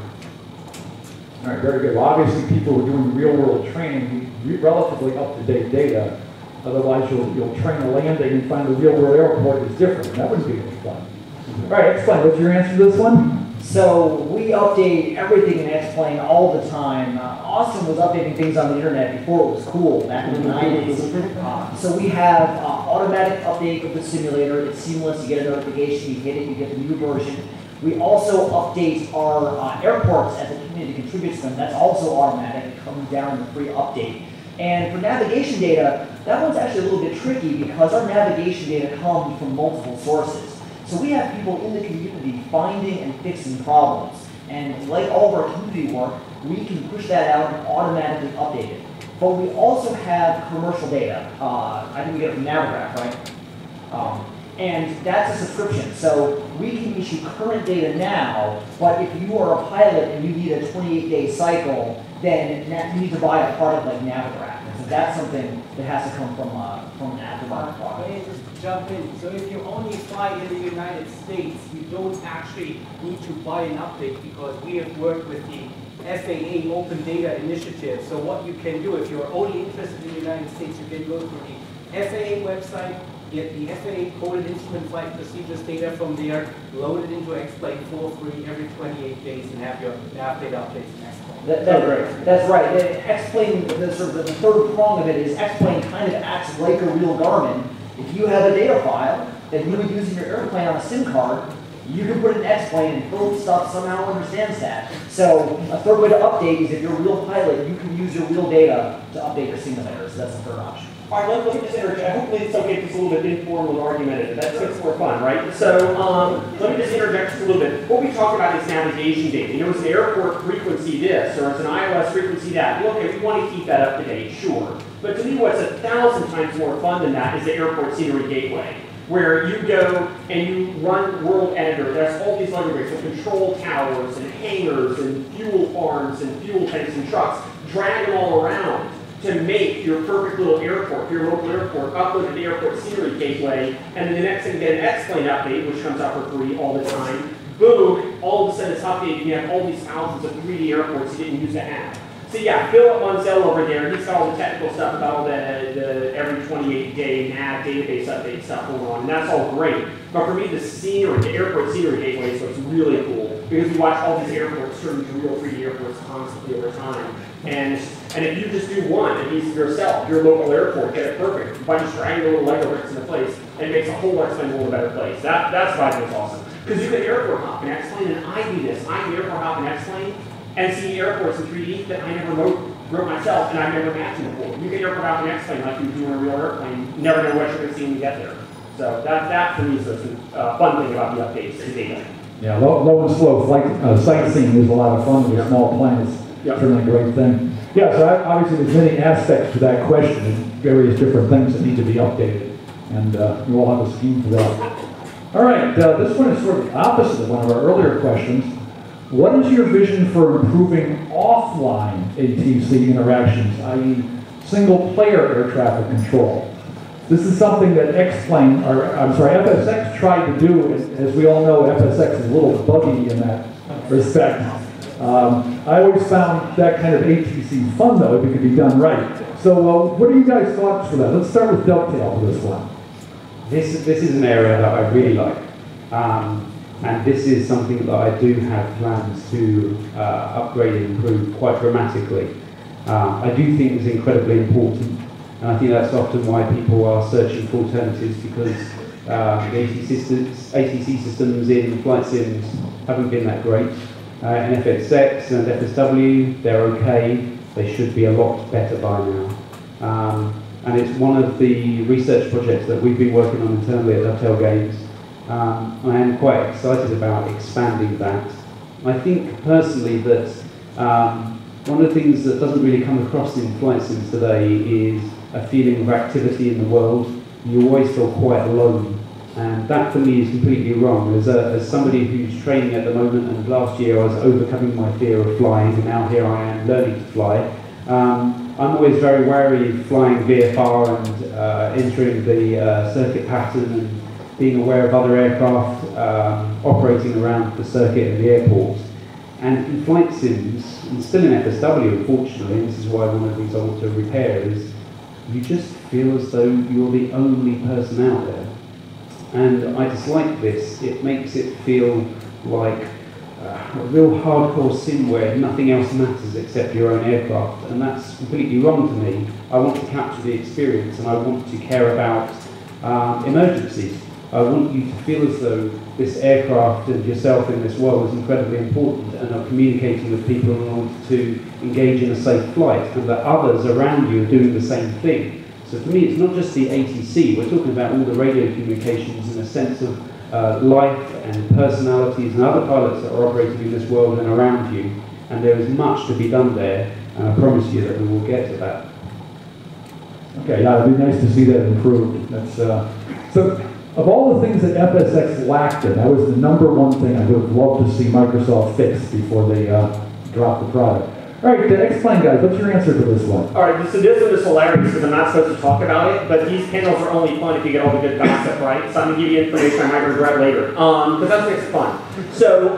Speaker 3: All right, very good. Well, obviously people who are doing real-world training need relatively up-to-date data. Otherwise, you'll train a landing and find the real-world airport is different. That wouldn't be any fun. All right, X-Plane, what's your answer to this one?
Speaker 5: So we update everything in X-Plane all the time. Austin was updating things on the internet before it was cool, back in the 90s. So we have automatic update of the simulator. It's seamless. You get a notification, you hit it, you get the new version. We also update our airports as the community contributes to them. That's also automatic. It comes down in the free update. And for navigation data, that one's actually a little bit tricky because our navigation data comes from multiple sources. So we have people in the community finding and fixing problems. And like all of our community work, we can push that out and automatically update it. But we also have commercial data. I think we get it from Navigraph, right? And that's a subscription. So we can issue current data now, but if you are a pilot and you need a 28-day cycle, then you need to buy a product like Navigraph. And so that's something that has to come from an aftermarket product.
Speaker 10: Let me just jump in. So if you only fly in the United States, you don't actually need to buy an update because we have worked with the FAA Open Data Initiative. So what you can do, if you're only interested in the United States, you can go to the FAA website, get the FAA coded instrument flight procedures data from there, load it into X-Plane for free every 28 days, and have your nav data updates in X-Plane.
Speaker 5: That's right. X-Plane, the third prong of it is X-Plane kind of acts like a real Garmin. If you have a data file that you would use in your airplane on a SIM card, you can put it in X-Plane and build stuff somehow understands that. So a third way to update is if you're a real pilot, you can use your real data to update your simulator. So that's the third option.
Speaker 4: All right, let me just interject. Hopefully it's okay if it's a little bit informal and argumentative. That's makes it more fun, right? So let me just interject just a little bit. What we talked about is navigation data. You know, it's an airport frequency this, or it's an iOS frequency that. Well, okay, we want to keep that up to date, sure. But to me, what's 1,000 times more fun than that is the airport scenery gateway, where you go and you run World Editor. There's all these libraries with control towers and hangars and fuel farms and fuel tanks and trucks. Drag them all around to make your perfect little airport, your local airport, upload to the airport scenery gateway, and then the next thing you get an X-Plane update, which comes out for free all the time. Boom, all of a sudden it's updated, you have all these thousands of 3D airports you didn't use to have. So yeah, Phil at Munsell over there, he's got all the technical stuff about all the every 28-day nav database update stuff going on, and that's all great. But for me, the scenery, the airport scenery gateway is what's really cool, because we watch all these airports turn into real 3D airports constantly over time. And if you just do one, at least yourself, your local airport, get it perfect by just dragging the little Lego bricks into place, it makes a whole X-Plane world a better place. That's why I think it's awesome. Because you can airport hop in X-Plane, and I do this. I can airport hop in X-Plane and see airports in 3D that I never wrote myself, and I've never imagined before. You can airport hop in X-Plane like you do in a real airplane. You never know what you're going to see when you get there. So that for me is the fun thing about the updates and data.
Speaker 3: Yeah, low and slow sightseeing is a lot of fun with small planes.
Speaker 8: Yep.
Speaker 3: Certainly a great thing. Yeah, so obviously there's many aspects to that question and various different things that need to be updated. And you all have a scheme for that. All right, this one is sort of the opposite of one of our earlier questions. What is your vision for improving offline ATC interactions, i.e. single-player air traffic control? This is something that FSX tried to do. As we all know, FSX is a little buggy in that respect. I always found that kind of ATC fun, though, if it could be done right. So what are you guys' thoughts for that? Let's start with Dovetail for this one.
Speaker 7: This is an area that I really like. And this is something that I do have plans to upgrade and improve quite dramatically. I do think it's incredibly important, and I think that's often why people are searching for alternatives, because the ATC systems in flight sims haven't been that great. In FSX and FSW, they're okay. They should be a lot better by now. And it's one of the research projects that we've been working on internally at Dovetail Games. I am quite excited about expanding that. I think personally that one of the things that doesn't really come across in flight sims today is a feeling of activity in the world. You always feel quite alone, and that for me is completely wrong. As somebody who's training at the moment, and last year I was overcoming my fear of flying, and now here I am learning to fly. I'm always very wary of flying VFR and entering the circuit pattern and being aware of other aircraft operating around the circuit and the airport. And in flight sims, and still in FSW unfortunately, and this is why one of the things I want to repair is, you just feel as though you're the only person out there. And I dislike this. It makes it feel like a real hardcore sim where nothing else matters except your own aircraft, and that's completely wrong to me. I want to capture the experience, and I want to care about emergencies. I want you to feel as though this aircraft and yourself in this world is incredibly important, and are communicating with people in order to engage in a safe flight, and that others around you are doing the same thing. So for me, it's not just the ATC. We're talking about all the radio communications in a sense of life and personalities and other pilots that are operating in this world and around you. And there is much to be done there, and I promise you that we will get to that.
Speaker 3: Okay, yeah, it'd be nice to see that improved. That's, so, of all the things that FSX lacked in, that was the #1 thing I would have loved to see Microsoft fix before they drop the product. All right, explain, guys. What's your answer to this one?
Speaker 4: All right, so this one is hilarious because I'm not supposed to talk about it, but these panels are only fun if you get all the good gossip, right? So I'm going to give you information I might regret later, because that's what makes it fun. So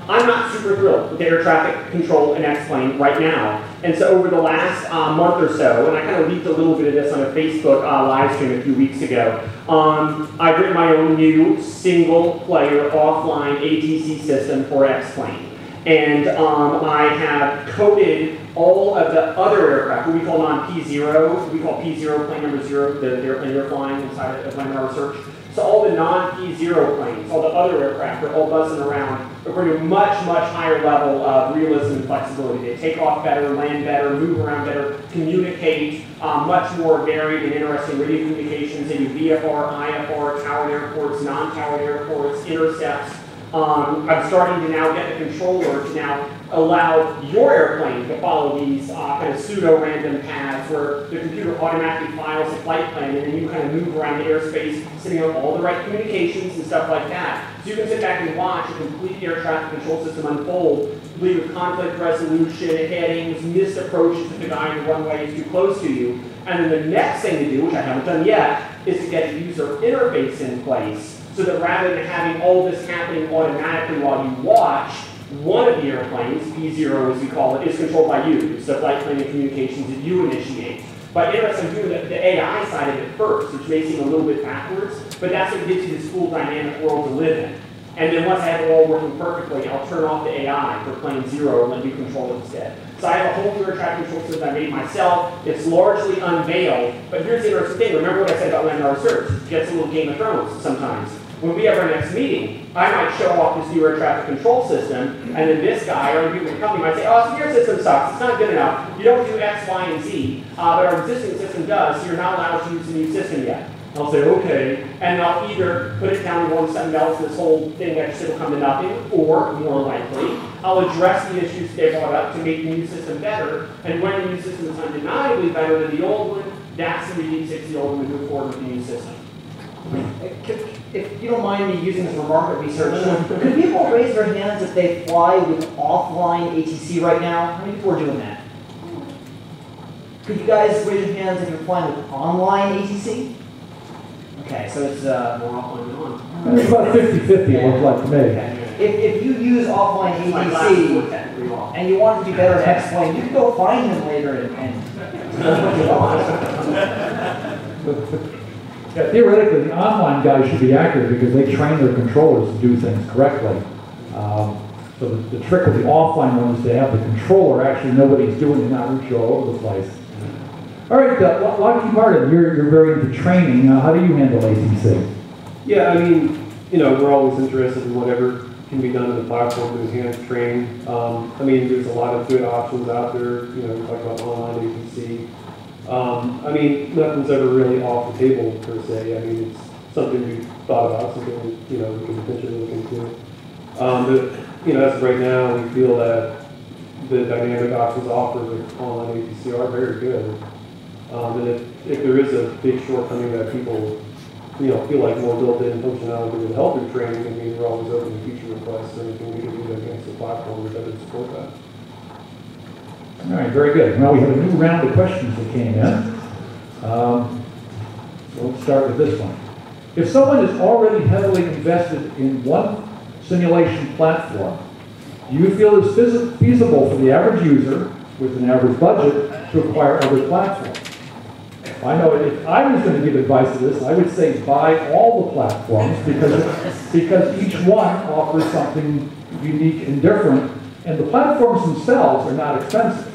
Speaker 4: I'm not super thrilled with air traffic control and X-Plane right now. And so over the last month or so, and I kind of leaked a little bit of this on a Facebook live stream a few weeks ago, I've written my own new single-player offline ATC system for X-Plane. And I have coded all of the other aircraft, what we call non-P0, we call P0 plane number 0, the airplane you're flying inside of Landing Research. So all the non-P0 planes, all the other aircraft are all buzzing around, but bring a much, much higher level of realism and flexibility. They take off better, land better, move around better, communicate, much more varied and interesting radio communications. They do VFR, IFR, towered airports, non-towered airports, intercepts. I'm starting to now get the controller to now allow your airplane to follow these kind of pseudo-random paths where the computer automatically files a flight plan, and then you kind of move around the airspace, setting up all the right communications and stuff like that. So you can sit back and watch a complete air traffic control system unfold, complete with conflict resolution, headings, missed approaches if the guy in the runway is too close to you. And then the next thing to do, which I haven't done yet, is to get a user interface in place, so that rather than having all this happening automatically while you watch, one of the airplanes, P0 as we call it, is controlled by you. It's the flight plan and communications that you initiate. But interesting, I'm doing the AI side of it first, which may seem a little bit backwards, but that's what gives you this cool dynamic world to live in. And then once I have it all working perfectly, I'll turn off the AI for plane 0 and let you control it instead. So I have a whole air traffic control system I made myself. It's largely unveiled, but here's the interesting thing. Remember what I said about Landing Research? It gets a little Game of Thrones sometimes. When we have our next meeting, I might show off this new air traffic control system, and then this guy or people in the company might say, oh, so your system sucks, it's not good enough, you don't do X, Y, and Z, but our existing system does, so you're not allowed to use the new system yet. I'll say, okay, and I'll either put it down and want something else, this whole thing that just will come to nothing, or, more likely, I'll address the issues they brought up to make the new system better, and when the new system is undeniably better than the old one, that's when we fix the old one and move forward with the new system.
Speaker 5: If you don't mind me using this for market research, could people raise their hands if they fly with offline ATC right now? How many people are doing that? Could you guys raise your hands if you're flying with online ATC? Okay, so it's more offline than on.
Speaker 3: It's about 50-50, it looks like to me.
Speaker 5: Okay. If you use offline ATC and you want it to be better at X-Plane, you can go find them later and what you want.
Speaker 3: Yeah, theoretically, the online guys should be accurate because they train their controllers to do things correctly. So the trick with the offline one is to have the controller actually know what he's doing and not root you all over the place. All right, Lockheed Martin, you're very into training. How do you handle ATC?
Speaker 8: Yeah, I mean, you know, we're always interested in whatever can be done in the platform to enhance training. I mean, there's a lot of good options out there. You know, we talk about online ATC. I mean, nothing's ever really off the table per se. I mean, it's something we've thought about, something you know we can potentially look into. But you know, as of right now, we feel that the dynamic options offered with online ATC are very good. And if there is a big shortcoming that people you know feel like more built-in functionality would help in training, I mean, we're always open to feature requests or anything we can do against the platform that would support that.
Speaker 3: All right, very good. Now we have a new round of questions that came in. So let's start with this one. If someone is already heavily invested in one simulation platform, do you feel it's feasible for the average user with an average budget to acquire other platforms? I know if I was going to give advice to this, I would say buy all the platforms because each one offers something unique and different, and the platforms themselves are not expensive.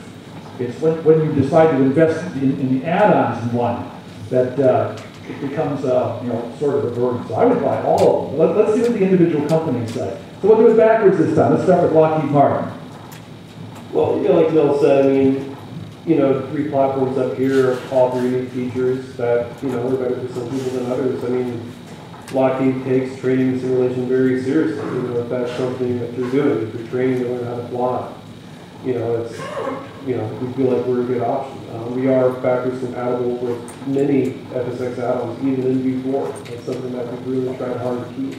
Speaker 3: It's when you decide to invest in the add-ons in one that it becomes sort of a burden. So I would buy all of them. Let's see what the individual companies say. So we'll do it backwards this time. Let's start with Lockheed Martin.
Speaker 8: Well, like Mel said, I mean, the 3 platforms up here offer unique features that, are better for some people than others. I mean, Lockheed takes training and simulation very seriously. If that's something that you're doing, if you're training to learn how to fly, it's, we feel like we're a good option. We are backwards compatible with many FSX add-ons, even in V4. That's something that we've really tried hard to keep.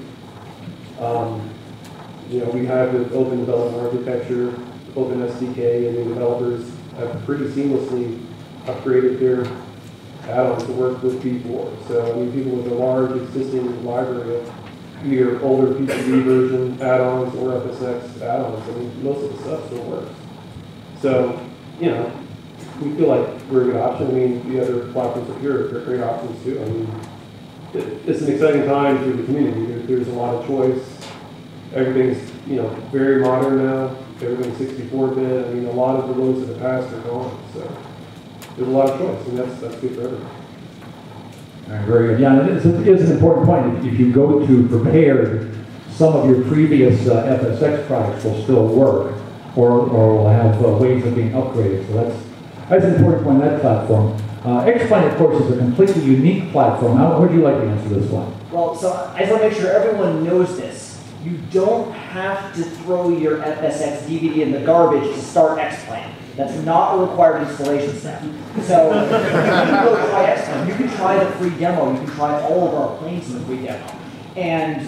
Speaker 8: We have the open development architecture, open SDK, and the developers have pretty seamlessly upgraded their add-ons to work with V4. So, I mean, people with a large existing library of either older PCB version add-ons or FSX add-ons, I mean, most of the stuff still works. So, we feel like we're a good option. I mean, the other platforms up here are great options too. I mean, it's an exciting time for the community. There's a lot of choice. Everything's, very modern now. Everything's 64-bit. I mean, a lot of the woes of the past are gone. So there's a lot of choice, and that's good for everyone.
Speaker 3: All right, very good. Yeah, it is an important point. If you go to prepared, some of your previous FSX products will still work, or will have ways of being upgraded. So that's an important point on that platform. X-Plane, of course, is a completely unique platform. How would you like to answer this one?
Speaker 5: Well, so I just want to make sure everyone knows this. You don't have to throw your FSX DVD in the garbage to start X-Plane. That's not a required installation step. So you can go try X-Plane. You can try the free demo. You can try all of our planes in the free demo. And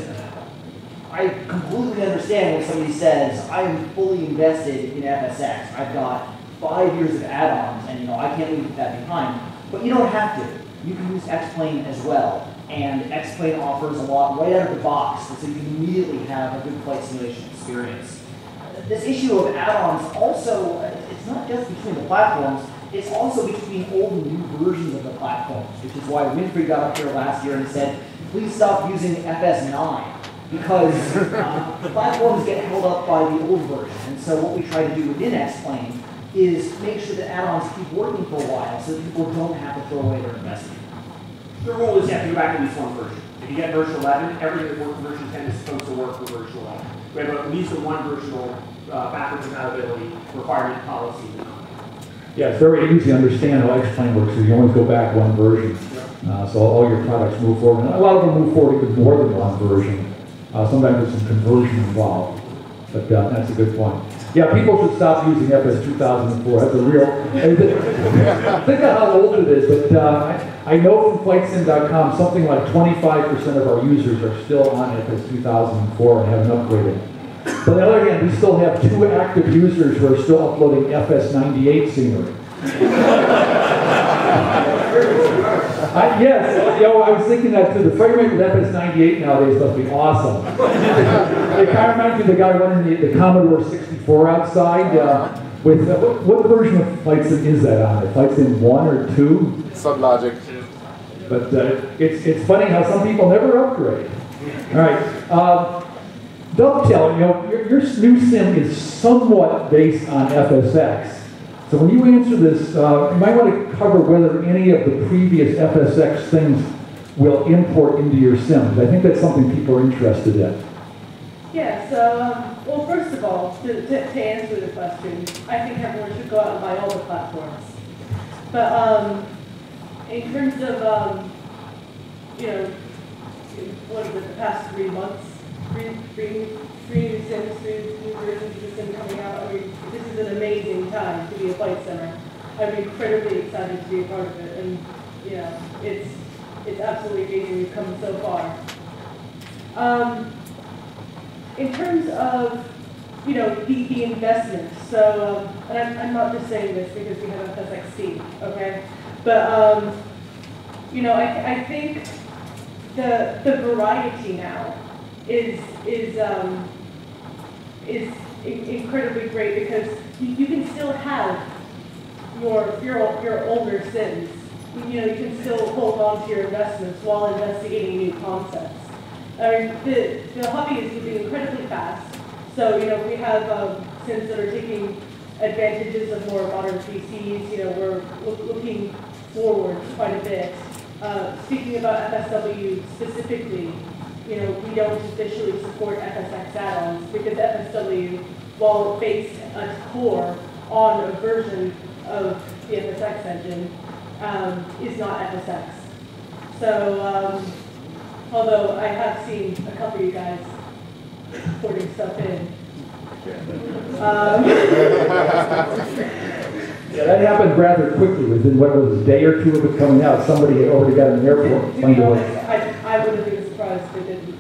Speaker 5: I completely understand when somebody says, I am fully invested in FSX. I've got 5 years of add-ons, and I can't leave that behind. But you don't have to. You can use X-Plane as well. And X-Plane offers a lot right out of the box, so you can immediately have a good flight simulation experience. This issue of add-ons also, it's not just between the platforms, it's also between old and new versions of the platforms, which is why Winfrey got up here last year and said, please stop using FS9, because the platforms get held up by the old version. And so what we try to do within X-Plane is make sure that add-ons keep working for a while so that people don't have to throw away their investment.
Speaker 4: The rule is you have to go back to at least one version. If you get version 11, everything that works with version 10 is supposed to work with version 11. We have at least a one versional backwards compatibility requirement policy.
Speaker 3: Yeah, it's very easy to understand how X-Plane works, because you always go back one version. So all your products move forward. And a lot of them move forward with more than one version. Sometimes there's some conversion involved. But that's a good point. Yeah, people should stop using FS 2004. That's a real... Think of how old it is, but I know from Flightsim.com something like 25% of our users are still on FS 2004 and haven't upgraded. But on the other hand, we still have 2 active users who are still uploading FS 98 scenery. Yes, I was thinking that too. The frame rate with FS 98 nowadays must be awesome. It kind of reminds me of the guy running the Commodore 64 outside. With what version of Flightsim is that on? Flightsim 1 or 2?
Speaker 1: Sublogic.
Speaker 3: But it's funny how some people never upgrade. All right. Dovetail, your new sim is somewhat based on FSX. So when you answer this, you might want to cover whether any of the previous FSX things will import into your sims. I think that's something people are interested in.
Speaker 6: Yeah, so, well, first of all, to answer the question, I think everyone should go out and buy all the platforms. But in terms of, what is it, the past 3 months, three new sims, 3 new versions of the sim coming out. I mean, this is an amazing time to be a flight simmer. I'm incredibly excited to be a part of it, and it's absolutely amazing we've come so far. In terms of the investment, so and I'm not just saying this because we have FSXT, okay, but I think the variety now is incredibly great, because you can still have your older sims you can still hold on to your investments while investigating new concepts. I mean, the hobby is moving incredibly fast. So, we have sims that are taking advantages of more modern PCs. We're looking forward quite a bit. Speaking about FSW specifically, we don't officially support FSX add-ons because FSW, while based at its core on a version of the FSX engine, is not FSX. So, although I have seen a couple of you guys porting stuff in.
Speaker 3: Yeah, that happened rather quickly. Within what was a day or two of it coming out, somebody had already got an airport.
Speaker 6: To be honest, I would have been surprised if they didn't.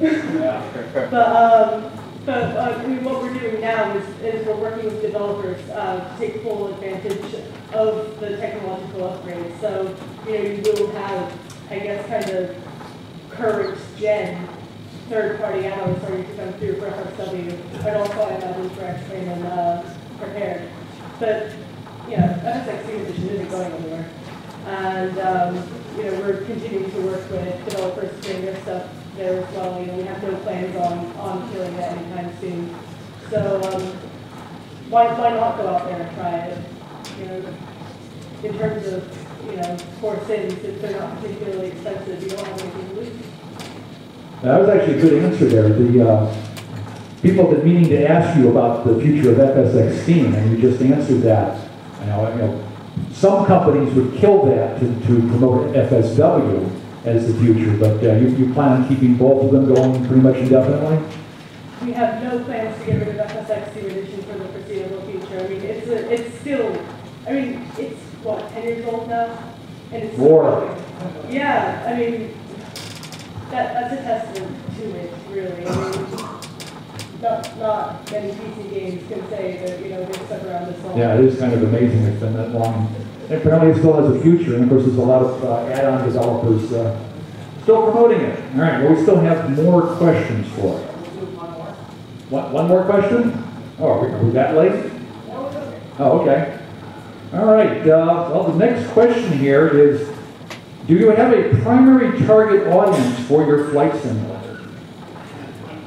Speaker 6: But I mean, what we're doing now is we're working with developers to take full advantage of the technological upgrades. So, you will have, I guess, kind of current gen third-party add-ons starting to come through for FSW, but also I imagine for X-Plane and Prepared. But, FSX edition isn't going anywhere. And, we're continuing to work with developers to bring their stuff there as well. We have no plans on killing it anytime soon. So, why not go out there and try it? In terms of, core sims, if they're not particularly expensive, you don't have anything to lose.
Speaker 3: That was actually a good answer there. The people have been meaning to ask you about the future of FSX Steam, and you just answered that. Some companies would kill that to promote FSW as the future, but you plan on keeping both of them going pretty much indefinitely?
Speaker 6: We have no plans to get rid of FSX Steam Edition for the foreseeable future. I mean, it's still, it's what, 10 years old now? And it's
Speaker 3: More.
Speaker 6: Yeah, I mean, that's a testament to it, really. I mean, not many PC games can say that, they've stuck around this long.
Speaker 3: Yeah, it is kind of amazing it's been that long. And apparently it still has a future, and of course there's a lot of add-on developers still promoting it. All right, well, we still have more questions for it. One more question? Oh, are we that late? Oh, okay. All right, well, the next question here is, do you have a primary target audience for your flight simulator?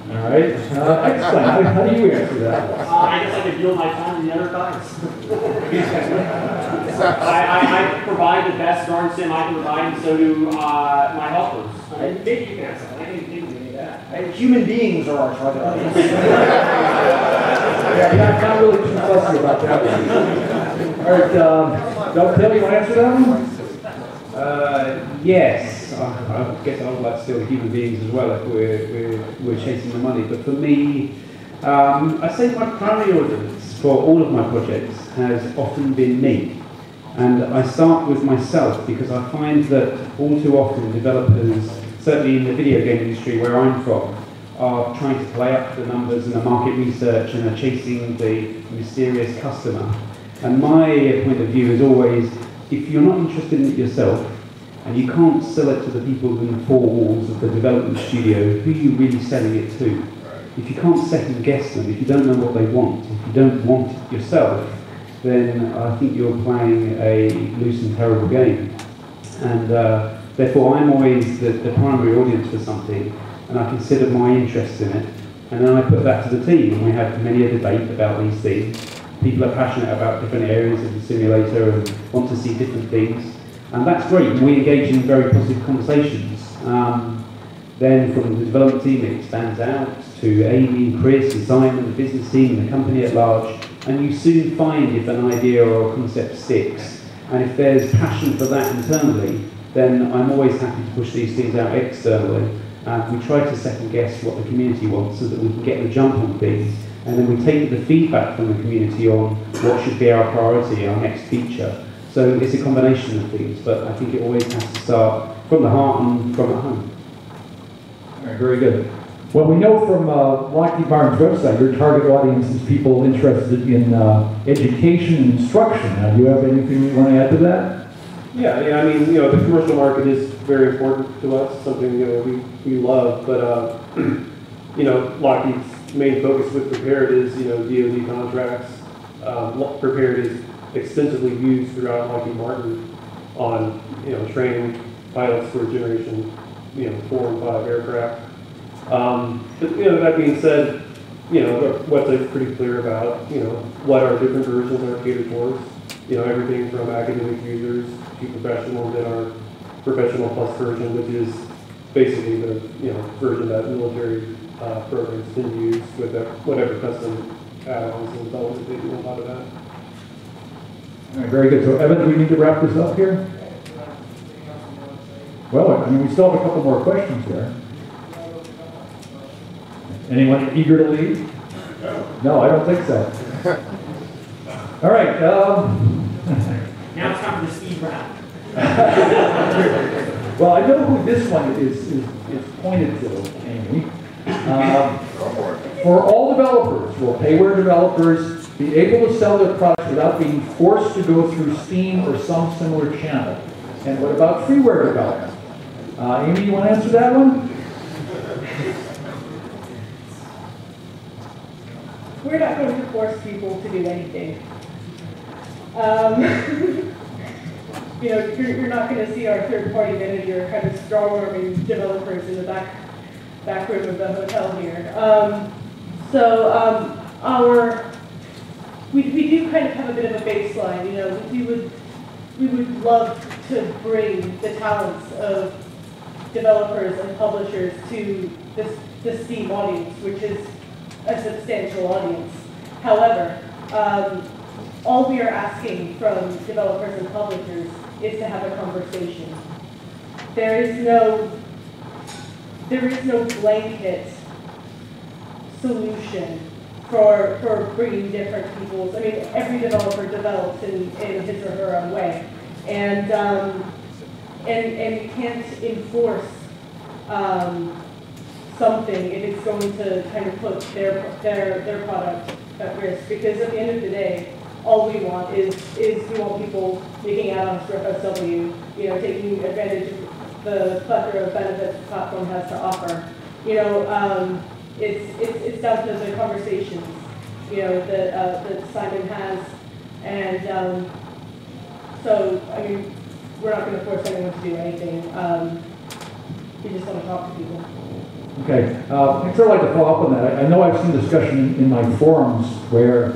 Speaker 3: All right, explain. How do you answer that?
Speaker 4: I guess I could yield my time to the other guys. I provide the best darn sim I can provide, and so do my helpers. Maybe you can answer that. I didn't do that.
Speaker 5: And human beings are our target audience.
Speaker 3: Yeah, I'm not really too fussy about that one. All right, Dovetail, you want to answer that one?
Speaker 7: Yes. I guess I would like to still human beings as well if we're chasing the money. But for me, I say my primary audience for all of my projects has often been me. And I start with myself because I find that all too often developers, certainly in the video game industry where I'm from, are trying to play up the numbers and the market research and are chasing the mysterious customer. And my point of view is always, if you're not interested in it yourself, and you can't sell it to the people in the four walls of the development studio, who are you really selling it to? If you can't second guess them, if you don't know what they want, if you don't want it yourself, then I think you're playing a loose and terrible game. And therefore I'm always the primary audience for something, and I consider my interest in it, and then I put that to the team, and we have many a debate about these things. People are passionate about different areas of the simulator and want to see different things. And that's great, and we engage in very positive conversations. Then from the development team it expands out to Amy, Chris, and Simon, the business team, and the company at large. And you soon find if an idea or a concept sticks. And if there's passion for that internally, then I'm always happy to push these things out externally. We try to second guess what the community wants so that we can get the jump on things. And then we take the feedback from the community on what should be our priority, our next feature. So it's a combination of things, but I think it always has to start from the heart and from at home.
Speaker 3: All right, very good. Well, we know from Lockheed Martin's website, your target audience is people interested in education and instruction. Now, do you have anything you want to add to that?
Speaker 8: Yeah, I mean, the commercial market is very important to us, something, we love, but, Lockheed's main focus with Prepared is, DoD contracts. Prepared is extensively used throughout Lockheed Martin on train pilots for generation 4 and 5 aircraft. But that being said, the website's pretty clear about what our different versions are catered towards. Everything from academic users to professionals in our professional plus version, which is basically the version that military programs can use with whatever custom add-ons and development they do on top of that.
Speaker 3: All right, very good. So, Evan, do we need to wrap this up here? Well, I mean, we still have a couple more questions here. Anyone eager to leave? No, I don't think so. All right.
Speaker 4: Now it's time for the speed round.
Speaker 3: Well, I know who this one is pointed to, Amy. For all developers, will payware developers be able to sell their products without being forced to go through Steam or some similar channel? And what about freeware development? Amy, you want to answer that one?
Speaker 6: We're not going to force people to do anything. You're not going to see our third-party manager kind of strong-arming developers in the back room of the hotel here. We do kind of have a bit of a baseline. We would love to bring the talents of developers and publishers to the Steam audience, which is a substantial audience. However, all we are asking from developers and publishers is to have a conversation. There is no blanket solution for bringing different people's. I mean, every developer develops in his or her own way, and we can't enforce something if it's going to kind of put their product at risk. Because at the end of the day, all we want is we want people making add-ons for FSW, taking advantage of the plethora of benefits the platform has to offer. It's down to the conversations, that Simon has, and so I mean, we're not going to force anyone to do anything. We just want to talk to people.
Speaker 3: Okay, I'd sort of like to follow up on that. I know I've seen discussion in my forums where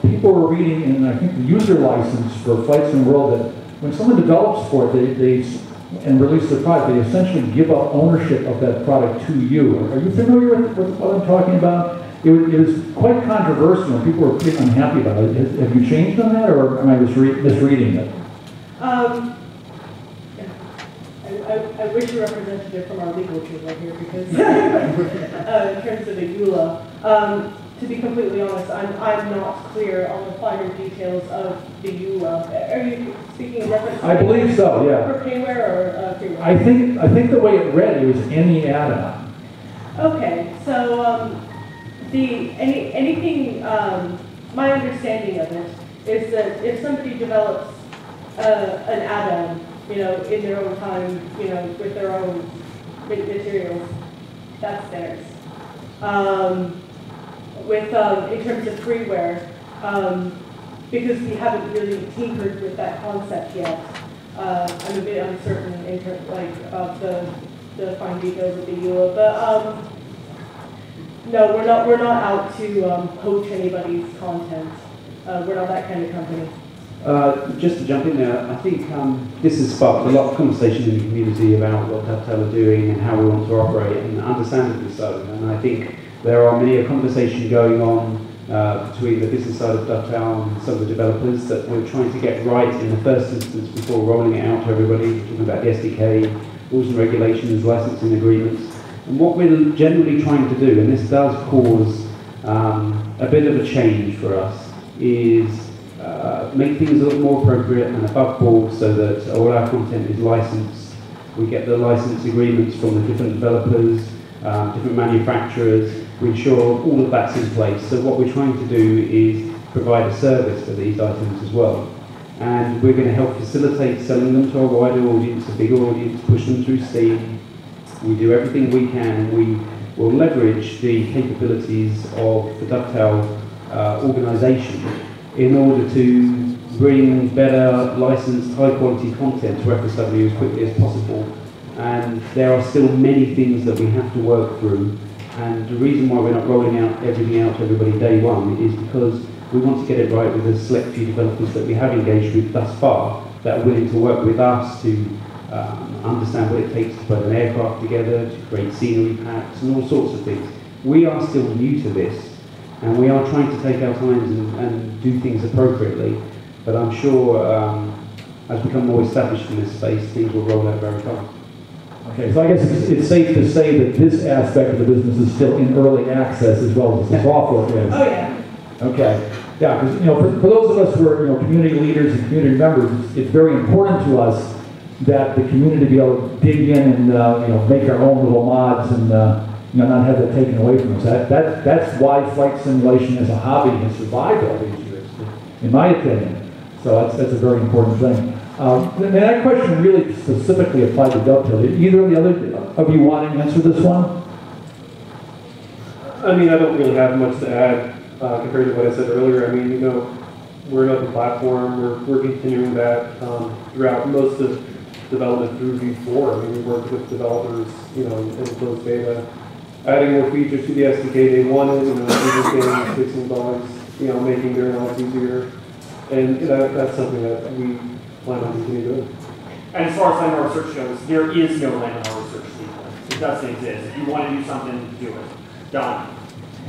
Speaker 3: people were reading in, I think, the user license for Flight Sim World that when someone develops for it, and release their product, they essentially give up ownership of that product to you. Are you familiar with what I'm talking about? It was quite controversial and people were pretty unhappy about it. Have you changed on that, or am I misreading it?
Speaker 6: I wish a representative from our legal team right here, because in terms of the EULA, to be completely honest, I'm not clear on the finer details of the EULA. Are you speaking in reference to
Speaker 3: I believe so, yeah.
Speaker 6: For payware or freeware?
Speaker 3: I think the way it read, it was any add-on.
Speaker 6: Okay, so anything, my understanding of it is that if somebody develops an add-on, in their own time, with their own materials, that's theirs. In terms of freeware, because we haven't really tinkered with that concept yet, I'm a bit uncertain in terms of the fine details of the EULA. But no, we're not out to poach anybody's content. We're not that kind of company.
Speaker 7: Just to jump in there, I think this has sparked a lot of conversation in the community about what Dovetail are doing and how we want to operate, and understandably so. And I think there are many a conversation going on between the business side of Dovetail and some of the developers that we're trying to get right in the first instance before rolling it out to everybody, talking about the SDK, rules and regulations, licensing agreements. And what we're generally trying to do, and this does cause a bit of a change for us, is make things a little more appropriate and above board so that all our content is licensed. We get the license agreements from the different developers, different manufacturers. We ensure all of that's in place. So what we're trying to do is provide a service for these items as well. And we're going to help facilitate selling them to a wider audience, a bigger audience, push them through Steam. We do everything we can. We will leverage the capabilities of the Dovetail organisation in order to bring better licensed high quality content to FSW as quickly as possible. And there are still many things that we have to work through. And the reason why we're not rolling out everything out to everybody day one is because we want to get it right with the select few developers that we have engaged with thus far that are willing to work with us to understand what it takes to put an aircraft together, to create scenery packs and all sorts of things. We are still new to this, and we are trying to take our time and do things appropriately, but I'm sure as we become more established in this space, things will roll out very fast.
Speaker 3: Okay, so I guess it's safe to say that this aspect of the business is still in early access as well as the software is.
Speaker 6: Oh, yeah.
Speaker 3: Okay, yeah, because for those of us who are community leaders and community members, it's very important to us that the community be able to dig in and make our own little mods and not have that taken away from us. That's why flight simulation as a hobby has survived all these years, in my opinion. So that's a very important thing. And that question really specifically applied to Dovetail. Did either of the other of you want to answer this one?
Speaker 8: I mean, I don't really have much to add compared to what I said earlier. I mean, we're an open platform. We're continuing that throughout most of development through V4. I mean, we worked with developers, in closed beta, adding more features to the SDK they wanted, games, fixing bugs, making their lives easier. And that's something that we plan on continuing doing.
Speaker 4: And as far as landmark research goes, there is no landmark research sequence. It doesn't exist. If you want to do something, do it. Done.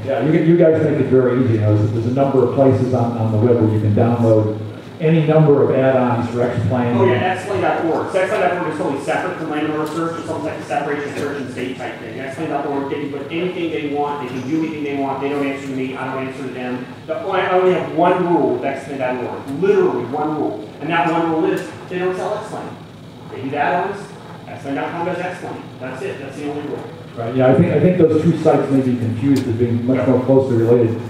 Speaker 3: Yeah, you guys make it very easy. There's a number of places on the web where you can download any number of add-ons for X-Plane.
Speaker 4: Oh yeah, Xplane.org. So Xplane.org is totally separate from landmark research. It's almost like a separation search and state type thing. Xplane.org, they can put anything they want. They can do anything they want. They don't answer to me. I don't answer to them. I only have one rule with Xplane.org. Literally one rule. And that one rule is they don't sell Xplane. They do add-ons. Xplane.com does Xplane. That's it. That's the only rule.
Speaker 3: Right. Yeah, I think those two sites may be confused as being much more closely related.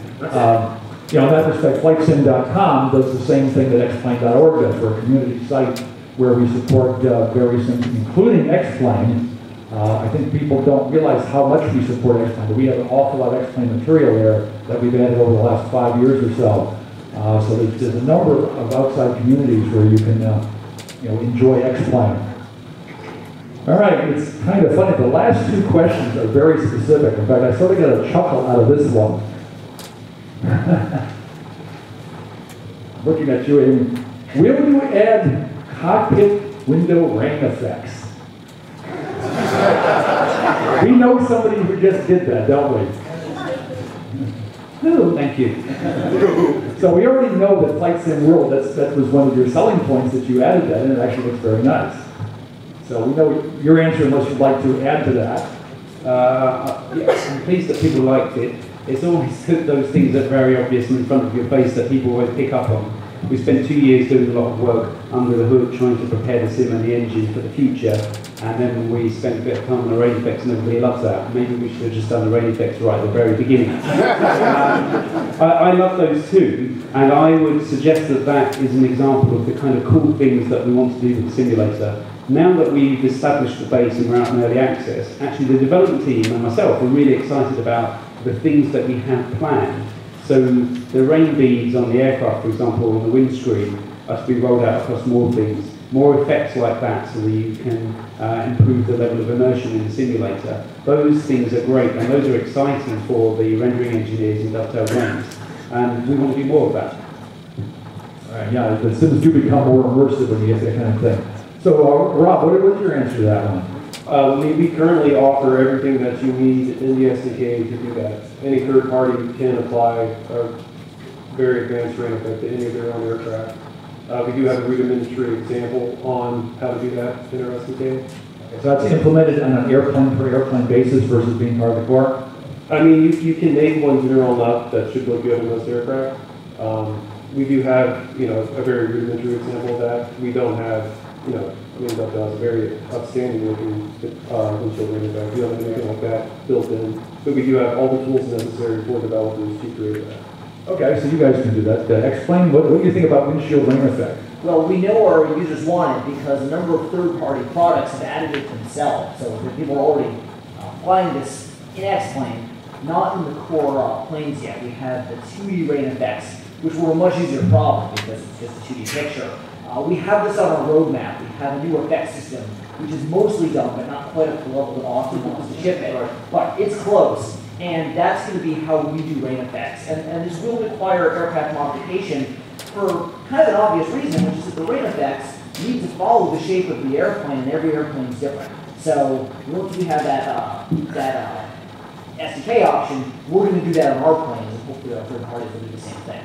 Speaker 3: In that respect, Flightsim.com does the same thing that Xplane.org does. We're a community site where we support various things, including X-Plane. I think people don't realize how much we support X-Plane. We have an awful lot of X-Plane material there that we've added over the last 5 years or so. So there's a number of outside communities where you can enjoy X-Plane. All right, it's kind of funny. The last two questions are very specific. In fact, I sort of got a chuckle out of this one. Looking at you, Amy. Will you add cockpit window rain effects? We know somebody who just did that, don't we? Who? Thank you. So we already know that Flight Sim World, that was one of your selling points that you added that, and it actually looks very nice. So we know your answer, unless you'd like to add to that.
Speaker 7: Yes, I'm pleased that people liked it. It's always those things that are very obvious in front of your face that people always pick up on. We spent 2 years doing a lot of work under the hood trying to prepare the sim and the engine for the future, and then we spent a bit of time on the rain effects and everybody loves that. Maybe we should have just done the rain effects right at the very beginning. I love those too, and I would suggest that that is an example of the kind of cool things that we want to do with the simulator. Now that we've established the base and we're out in early access, actually the development team and myself are really excited about the things that we have planned. So the rain beads on the aircraft, for example, on the windscreen, are to be rolled out across more things, more effects like that, so that you can improve the level of immersion in the simulator. Those things are great, and those are exciting for the rendering engineers in Dovetail Games, and we want to do more of that.
Speaker 3: All right, yeah, the sims do become more immersive when you get that kind of thing. So, Rob, what's your answer to that one?
Speaker 8: We currently offer everything that you need in the SDK to do that. Any third party can apply a very advanced rain effect to any of their own aircraft. We do have a rudimentary example on how to do that in our SDK.
Speaker 3: So that's implemented on an airplane-per-airplane basis versus being part of the core?
Speaker 8: I mean, you can make ones in your own up that should look good in most aircraft. We do have, a very rudimentary example of that. We don't have, Dovetail has a very outstanding looking windshield rain effect. We don't have anything like that built in, but we do have all the tools necessary for developers to create that.
Speaker 3: Okay, so you guys can do that. Explain, what do you think about windshield rain effect?
Speaker 5: Well, we know our users want it because a number of third-party products have added it themselves. So the people are already applying this in X-Plane, not in the core planes yet. We have the 2D rain effects which were a much easier problem because it's just a 2D picture. We have this on our roadmap. We have a new effect system, which is mostly done, but not quite at the level that Austin wants to ship it. But it's close, and that's going to be how we do rain effects. And this will require aircraft modification for kind of an obvious reason, which is that the rain effects need to follow the shape of the airplane, and every airplane is different. So once we have that SDK option, we're going to do that on our planes, and hopefully our third parties will do the same thing.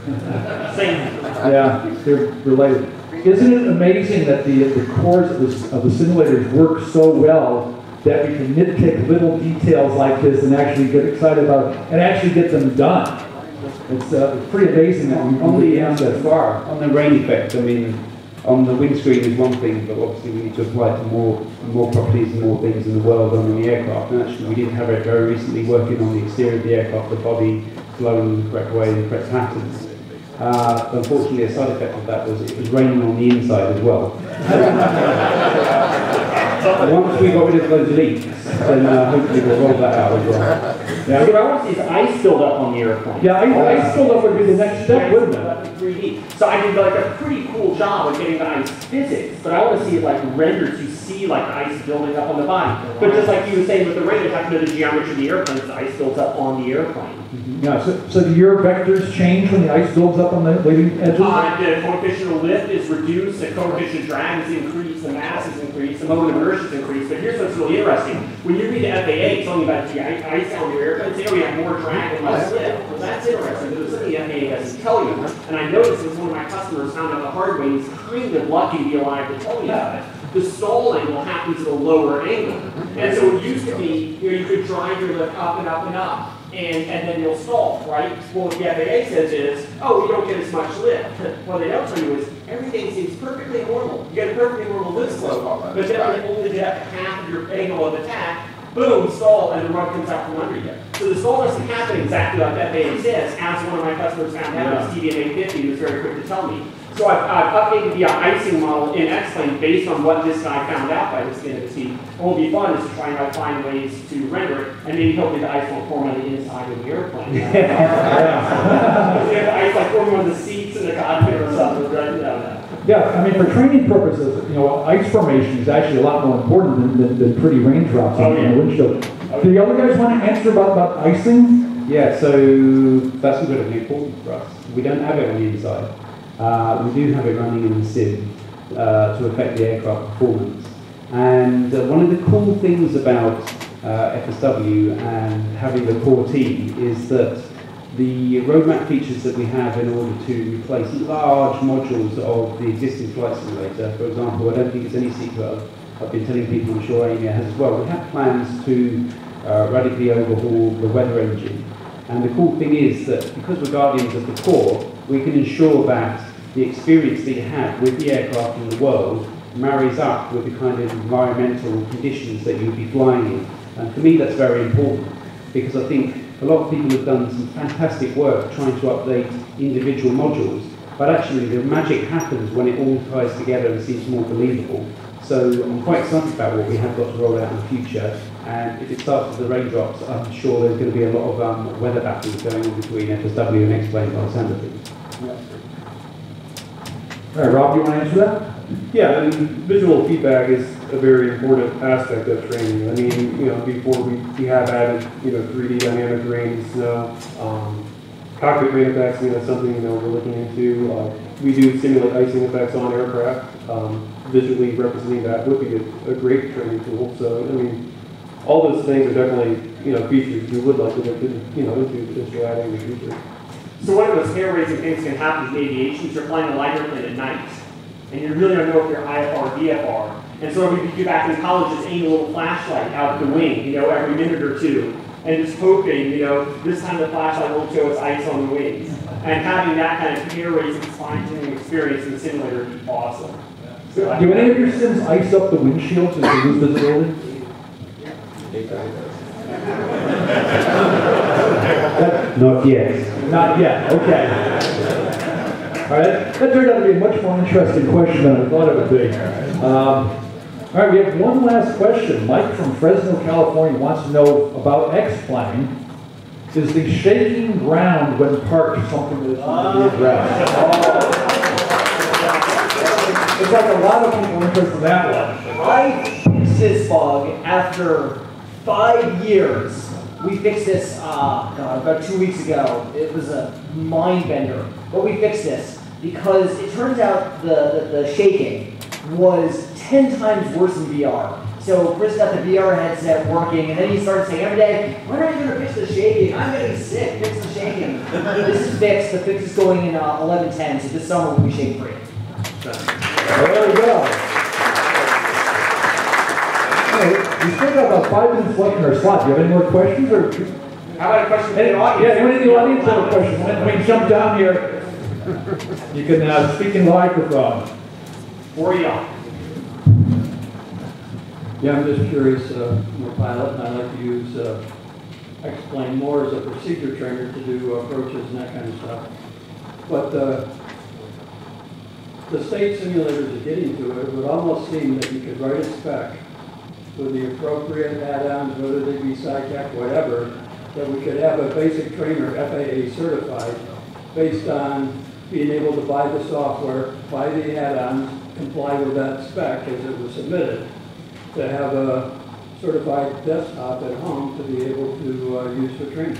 Speaker 3: Yeah, they're related. Isn't it amazing that the cores of the simulators work so well that we can nitpick little details like this and actually get excited about it and actually get them done? It's pretty amazing that we've only gone that far.
Speaker 7: On the rain effect, I mean, on the windscreen is one thing, but obviously we need to apply it to more properties and more things in the world than on the aircraft. And actually we did have it very recently working on the exterior of the aircraft, the body flowing in the correct way, the correct patterns. Unfortunately, a side effect of that was it was raining on the inside as well. Once we got rid of those leaks, then hopefully we'll roll that out as well.
Speaker 4: Yeah, what I want to see is ice build up on the airplane.
Speaker 3: Yeah, ice build up would be the next step, wouldn't it?
Speaker 4: 3D. So I did like a pretty cool job of getting the ice physics, but I want to see it like rendered to see like the ice building up on the body. But just like you were saying with the rain, you have to know the geometry of the airplane, so the ice builds up on the airplane.
Speaker 3: Yeah, so do your vectors change when the ice builds up on the leading edges?
Speaker 4: The coefficient of lift is reduced, the coefficient of drag is increased, the mass is increased, the moment of inertia is increased. But here's what's really interesting. When you read the FAA telling you about the ice on your airplane, say, oh, we have more drag and less lift. Well, that's interesting, because it's something the FAA doesn't tell you. And I noticed this one of my customers found out the hard way, he's kind of lucky to be alive to tell me about it. The stall angle happens at a lower angle. And so it used to be, you could drive your lift up and up and up. And then you'll stall, right? Well, what the FAA says is, oh, you don't get as much lift. What they don't tell you is, everything seems perfectly normal. You get a perfectly normal lift slope, but then when you only get half of your angle of attack, boom, stall, and the rug comes out from under you. So the stall doesn't happen exactly like that FAA says, as one of my customers found out, Stevie 850, who was very quick to tell me. So I've updated the icing model in X-Plane based on what this guy found out by the skin of his teeth. What will be fun is to try and find ways to render it, and maybe hopefully the ice won't form on the inside of the airplane. You have the ice like forming on the seats in the cockpit or something, right?
Speaker 3: Yeah, I mean, for training purposes, ice formation is actually a lot more important than pretty raindrops on the windshield. Do the other guys want to answer about icing?
Speaker 7: Yeah, so that's incredibly important for us. We don't have it on the inside. We do have it running in the sim to affect the aircraft performance. And one of the cool things about FSW and having the core team is that the roadmap features that we have in order to replace large modules of the existing flight simulator, for example, I don't think it's any secret, I've been telling people, I'm sure Amy has as well, we have plans to radically overhaul the weather engine. And the cool thing is that because we're guardians of the core, we can ensure that the experience that you have with the aircraft in the world marries up with the kind of environmental conditions that you'll be flying in. And for me that's very important, because I think a lot of people have done some fantastic work trying to update individual modules, but actually the magic happens when it all ties together and seems more believable. So I'm quite excited about what we have got to roll out in the future, and if it starts with the raindrops, I'm sure there's going to be a lot of weather battles going on between FSW and X-Plane by the sound of things.
Speaker 3: All right, Rob, do you want to answer that?
Speaker 8: Yeah, and visual feedback is a very important aspect of training. I mean, before we have added, 3D dynamic rain, snow, cockpit rain effects. That's something we're looking into. We do simulate icing effects on aircraft. Visually representing that would be a great training tool. So, I mean, all those things are definitely, features we would like to look into potentially adding in the future.
Speaker 4: So one of those hair-raising things can happen in aviation is you're flying a light airplane at night, and you really don't know if you're IFR or VFR. And so we do back in college just aim a little flashlight out the wing, every minute or two, and just hoping, this time the flashlight won't show us ice on the wings. And having that kind of hair-raising, fine-tuning experience in the simulator would be awesome.
Speaker 3: Do any of your sims ice up the windshields as you lose visibility?
Speaker 7: Not yet.
Speaker 3: Not yet, okay. All right, that turned out to be a much more interesting question than I thought it would be. All right, we have one last question. Mike from Fresno, California wants to know about X-Plane. is the shaking ground when parked something that's addressed? It's like a lot of people are interested in that one.
Speaker 5: I fixed this bug after 5 years. We fixed this, about 2 weeks ago. It was a mind bender, but we fixed this because it turns out the shaking was 10 times worse in VR. So Chris got the VR headset working, and then he started saying every day, "When are you going to fix the shaking? I'm getting sick. Fix the shaking." This is fixed. The fix is going in 11/10, so this summer we'll be shake free.
Speaker 3: There we go. Okay, we still got about 5 minutes left in our slot. Do you have any more questions? Or
Speaker 4: How about a question from the audience?
Speaker 3: yeah, anybody in the audience have a question? Let me jump down here. You can speak in the microphone.
Speaker 4: For you.
Speaker 11: Yeah, I'm just curious. I'm a pilot, and I like to use explain more as a procedure trainer to do approaches and that kind of stuff. But the state simulators are getting to it. It would almost seem that you could write a spec with the appropriate add-ons, whether they be SciTech, whatever, that we could have a basic trainer, FAA certified, based on being able to buy the software, buy the add-ons, comply with that spec as it was submitted, to have a certified desktop at home to be able to use for training.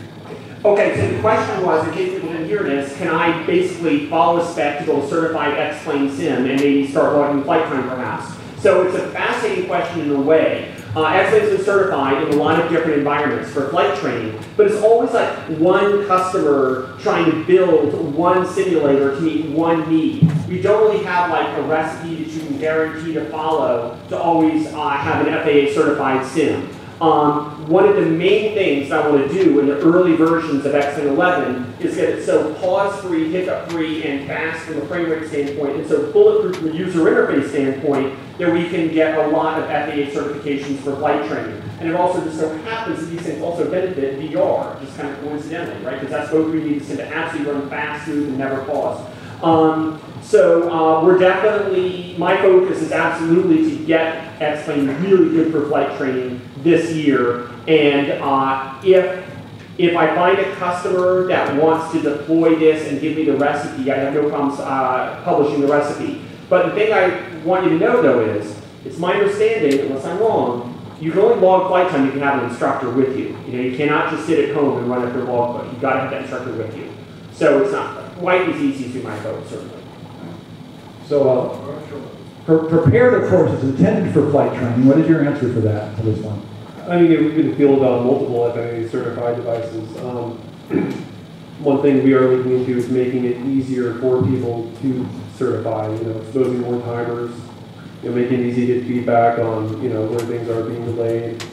Speaker 4: Okay, so the question was, in case people didn't hear this, can I basically follow a spec to go certified X-Plane Sim and maybe start logging flight time perhaps? So it's a fascinating question in a way. X-Plane's been certified in a lot of different environments for flight training, but it's always like one customer trying to build one simulator to meet one need. We don't really have like a recipe that you can guarantee to follow to always have an FAA certified sim. One of the main things that I want to do in the early versions of X-Plane 11 is get it so pause-free, hiccup-free, and fast from a frame rate standpoint, and so bulletproof from a user interface standpoint, that we can get a lot of FAA certifications for flight training. And it also just so happens that these things also benefit VR, just kind of coincidentally, right? Because that's both we need to absolutely run fast, smooth, and never pause. We're definitely, my focus is absolutely to get X-Plane really good for flight training this year. And if I find a customer that wants to deploy this and give me the recipe, I have no problems publishing the recipe. But the thing I want you to know though is, it's my understanding, unless I'm wrong, you can only log flight time if you have an instructor with you. You know, you cannot just sit at home and run up your logbook. You've got to have that instructor with you. So it's not quite as easy as you might hope, certainly.
Speaker 3: So, prepared approach is intended for flight training. What is your answer for that, to this one?
Speaker 8: I mean, we've been fielded on multiple FAA certified devices. One thing we are looking into is making it easier for people to certify, you know, exposing more timers, you know, making it easy to get feedback on, you know, where things are being delayed.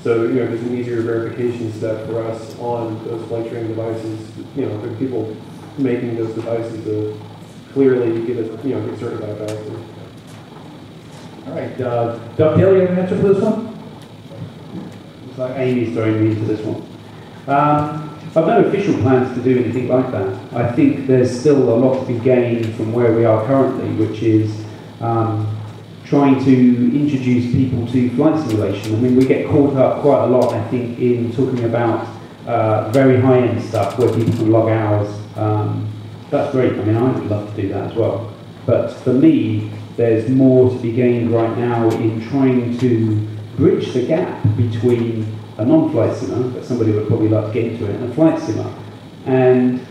Speaker 8: So, you know, there's an easier verification step for us on those flight training devices, you know, for people making those devices to clearly get it, you know, get certified faster.
Speaker 3: All right, Dovetail, you have an answer for this one?
Speaker 7: It's like Amy's throwing me into this one. I've no official plans to do anything like that. I think there's still a lot to be gained from where we are currently, which is trying to introduce people to flight simulation. I mean, we get caught up quite a lot, I think, in talking about very high-end stuff where people can log hours. That's great. I mean, I would love to do that as well. But for me, there's more to be gained right now in trying to bridge the gap between a non-flight simmer, but somebody would probably like to get into it, and a flight simmer. And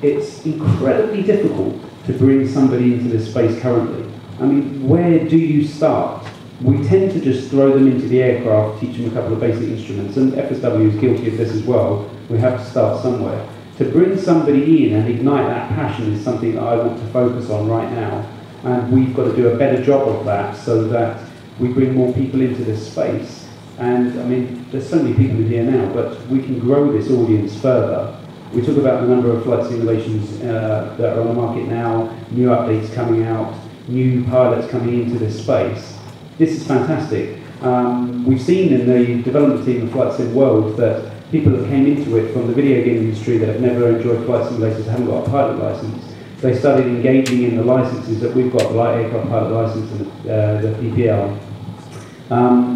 Speaker 7: it's incredibly difficult to bring somebody into this space currently. I mean, where do you start? We tend to just throw them into the aircraft, teach them a couple of basic instruments, and FSW is guilty of this as well. We have to start somewhere. To bring somebody in and ignite that passion is something that I want to focus on right now. And we've got to do a better job of that so that we bring more people into this space. And I mean, there's so many people in here now, but we can grow this audience further. We talk about the number of flight simulations that are on the market now, new updates coming out, new pilots coming into this space. This is fantastic. We've seen in the development team of Flight Sim World that people that came into it from the video game industry that have never enjoyed flight simulators, haven't got a pilot license, they started engaging in the licenses that we've got, the light aircraft pilot license and the PPL.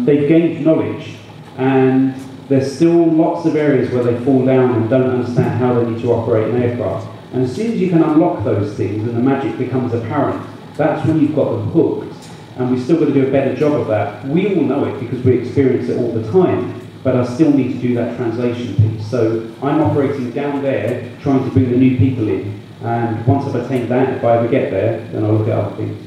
Speaker 7: They've gained knowledge, and there's still lots of areas where they fall down and don't understand how they need to operate an aircraft. And as soon as you can unlock those things and the magic becomes apparent, that's when you've got them hooked. And we've still got to do a better job of that. We all know it because we experience it all the time, but I still need to do that translation piece. So I'm operating down there, trying to bring the new people in. And once I've attained that, if I ever get there, then I'll look at other things.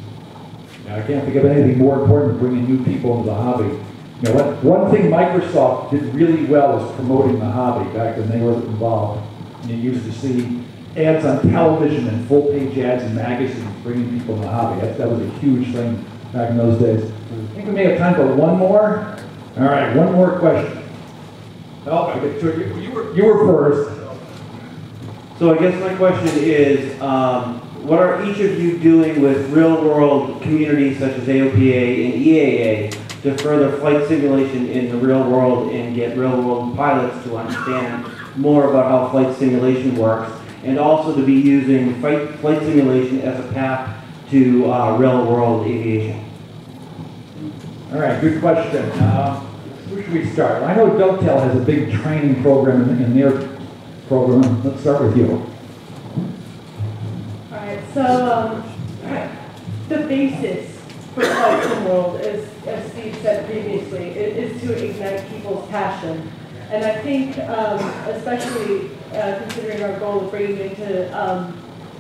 Speaker 3: Yeah, I can't think of anything more important than bringing new people into the hobby. You know, one thing Microsoft did really well was promoting the hobby back when they were involved. And you used to see ads on television and full-page ads in magazines bringing people in the hobby. That was a huge thing back in those days. I think we may have time for one more. All right, one more question. Oh, I get to you were first.
Speaker 12: So I guess my question is, what are each of you doing with real-world communities such as AOPA and EAA to further flight simulation in the real world and get real-world pilots to understand more about how flight simulation works, and also to be using flight simulation as a path to real-world aviation?
Speaker 3: All right, good question. Where should we start? I know Dovetail has a big training program in their program. Let's start with you.
Speaker 6: All right, so the basis for Flight Sim World is, as Steve said previously, is to ignite people's passion. And I think, especially considering our goal of bringing into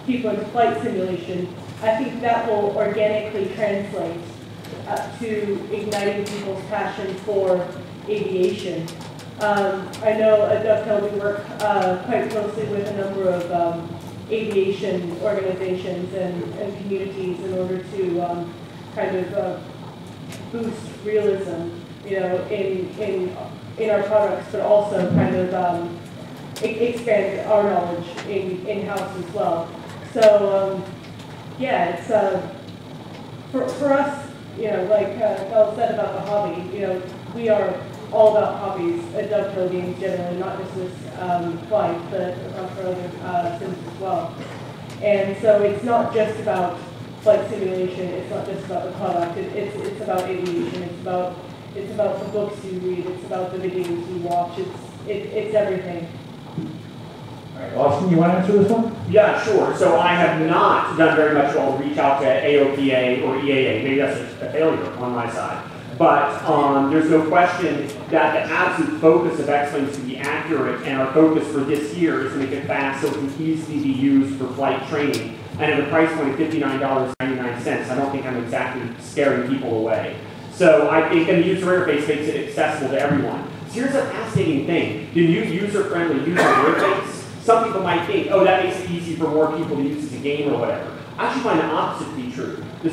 Speaker 6: people into flight simulation, I think that will organically translate to igniting people's passion for aviation. I know at Dovetail we work quite closely with a number of aviation organizations and communities in order to kind of boost realism, you know, in our products, but also kind of expand our knowledge in-house as well. So yeah, it's for us, you know, like Phil said about the hobby, you know, we are all about hobbies at Dovetail Games generally, not just with flight, but across our other sims as well. And so it's not just about flight simulation, it's not just about the product, it's about aviation, it's about the books you read, it's about the videos you watch, it's everything.
Speaker 3: All right, Austin, you want to answer this one?
Speaker 4: Yeah, sure. So I have not done very much well to reach out to AOPA or EAA. Maybe that's a failure on my side. But there's no question that the absolute focus of X-Wing is to be accurate, and our focus for this year is to make it fast so it can easily be used for flight training. And at a price point of $59.99, I don't think I'm exactly scaring people away. So I think the user interface makes it accessible to everyone. So here's a fascinating thing. The new user-friendly user interface, some people might think, oh, that makes it easy for more people to use as a game or whatever. I actually find the opposite to be true. The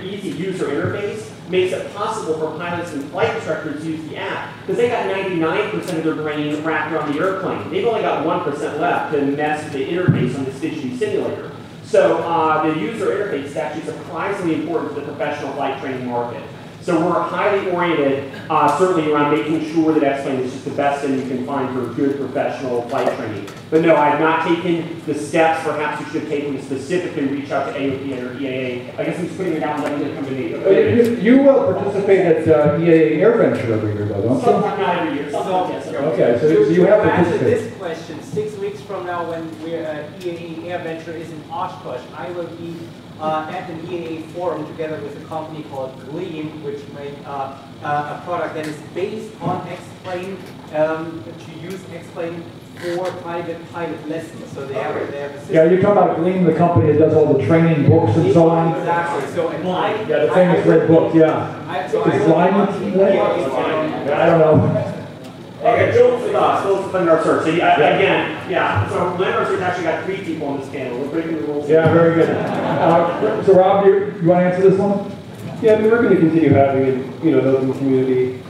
Speaker 4: easy user interface makes it possible for pilots and flight instructors to use the app, because they got 99% of their brain wrapped around the airplane. They've only got 1% left to mess with the interface on this digital simulator. So the user interface is actually surprisingly important to the professional flight training market. So we're highly oriented, certainly around making sure that X-Plane is just the best thing you can find for good professional flight training. But no, I have not taken the steps perhaps you should have taken to specifically reach out to AOPA or EAA. I guess I'm just putting it down and letting it come to me.
Speaker 3: You participate at EAA AirVenture every year, though, don't you?
Speaker 4: Sometimes not every year. Sometimes, yes.
Speaker 3: Okay, so you have
Speaker 10: to answer
Speaker 3: participated.
Speaker 10: this question, 6 weeks from now when we're EAA AirVenture is in Oshkosh, I will be at an EAA forum together with a company called Gleam, which made a product that is based on X-Plane, to use X-Plane for private pilot lessons. So they have a system.
Speaker 3: Yeah, you're talking about Gleam, the company that does all the training books and so on?
Speaker 10: Exactly. So, and
Speaker 3: yeah, the famous red book, yeah. Is Gleim? I don't know.
Speaker 4: Okay, Phil's with us. Phil's defending our search. So again, yeah. So Leonard Search actually got 3 people on this panel. We're breaking the rules.
Speaker 3: Yeah, very good. So Rob, you want to answer this one?
Speaker 8: Yeah, I mean, we're going to continue having it, you know, those in the community.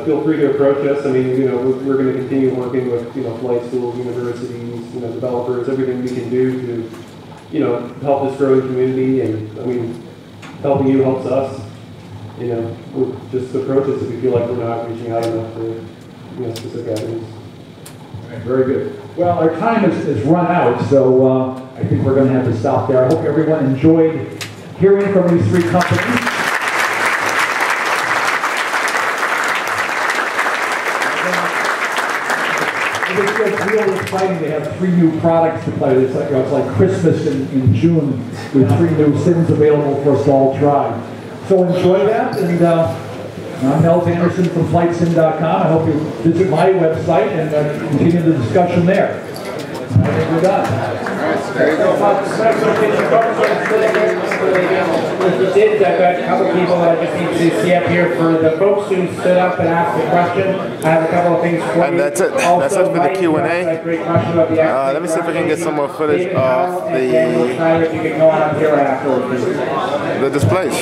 Speaker 8: Feel free to approach us. I mean, you know, we're going to continue working with, you know, flight schools, universities, you know, developers, everything we can do to, you know, help this growing community. And I mean, helping you helps us. You know, we'll just approach us if we feel like we're not reaching out enough to, you know, specific avenues.
Speaker 3: All right, very good. Well, our time is run out, so I think we're going to have to stop there. I hope everyone enjoyed hearing from these 3 companies. it's really exciting. They have 3 new products to play. It's like Christmas in June with 3 new Sims available for us to all try. So enjoy that, and I'm Nels Anderson from Flightsim.com. I hope you visit my website and continue the discussion there. I think we're done.
Speaker 2: If you did, I've got a couple people that I just need to see up here. For the folks who stood up and asked the question, I have a couple of things for you.
Speaker 1: And that's it. That's it for the Q&A. Let me see if I can get some more footage of
Speaker 2: the displays.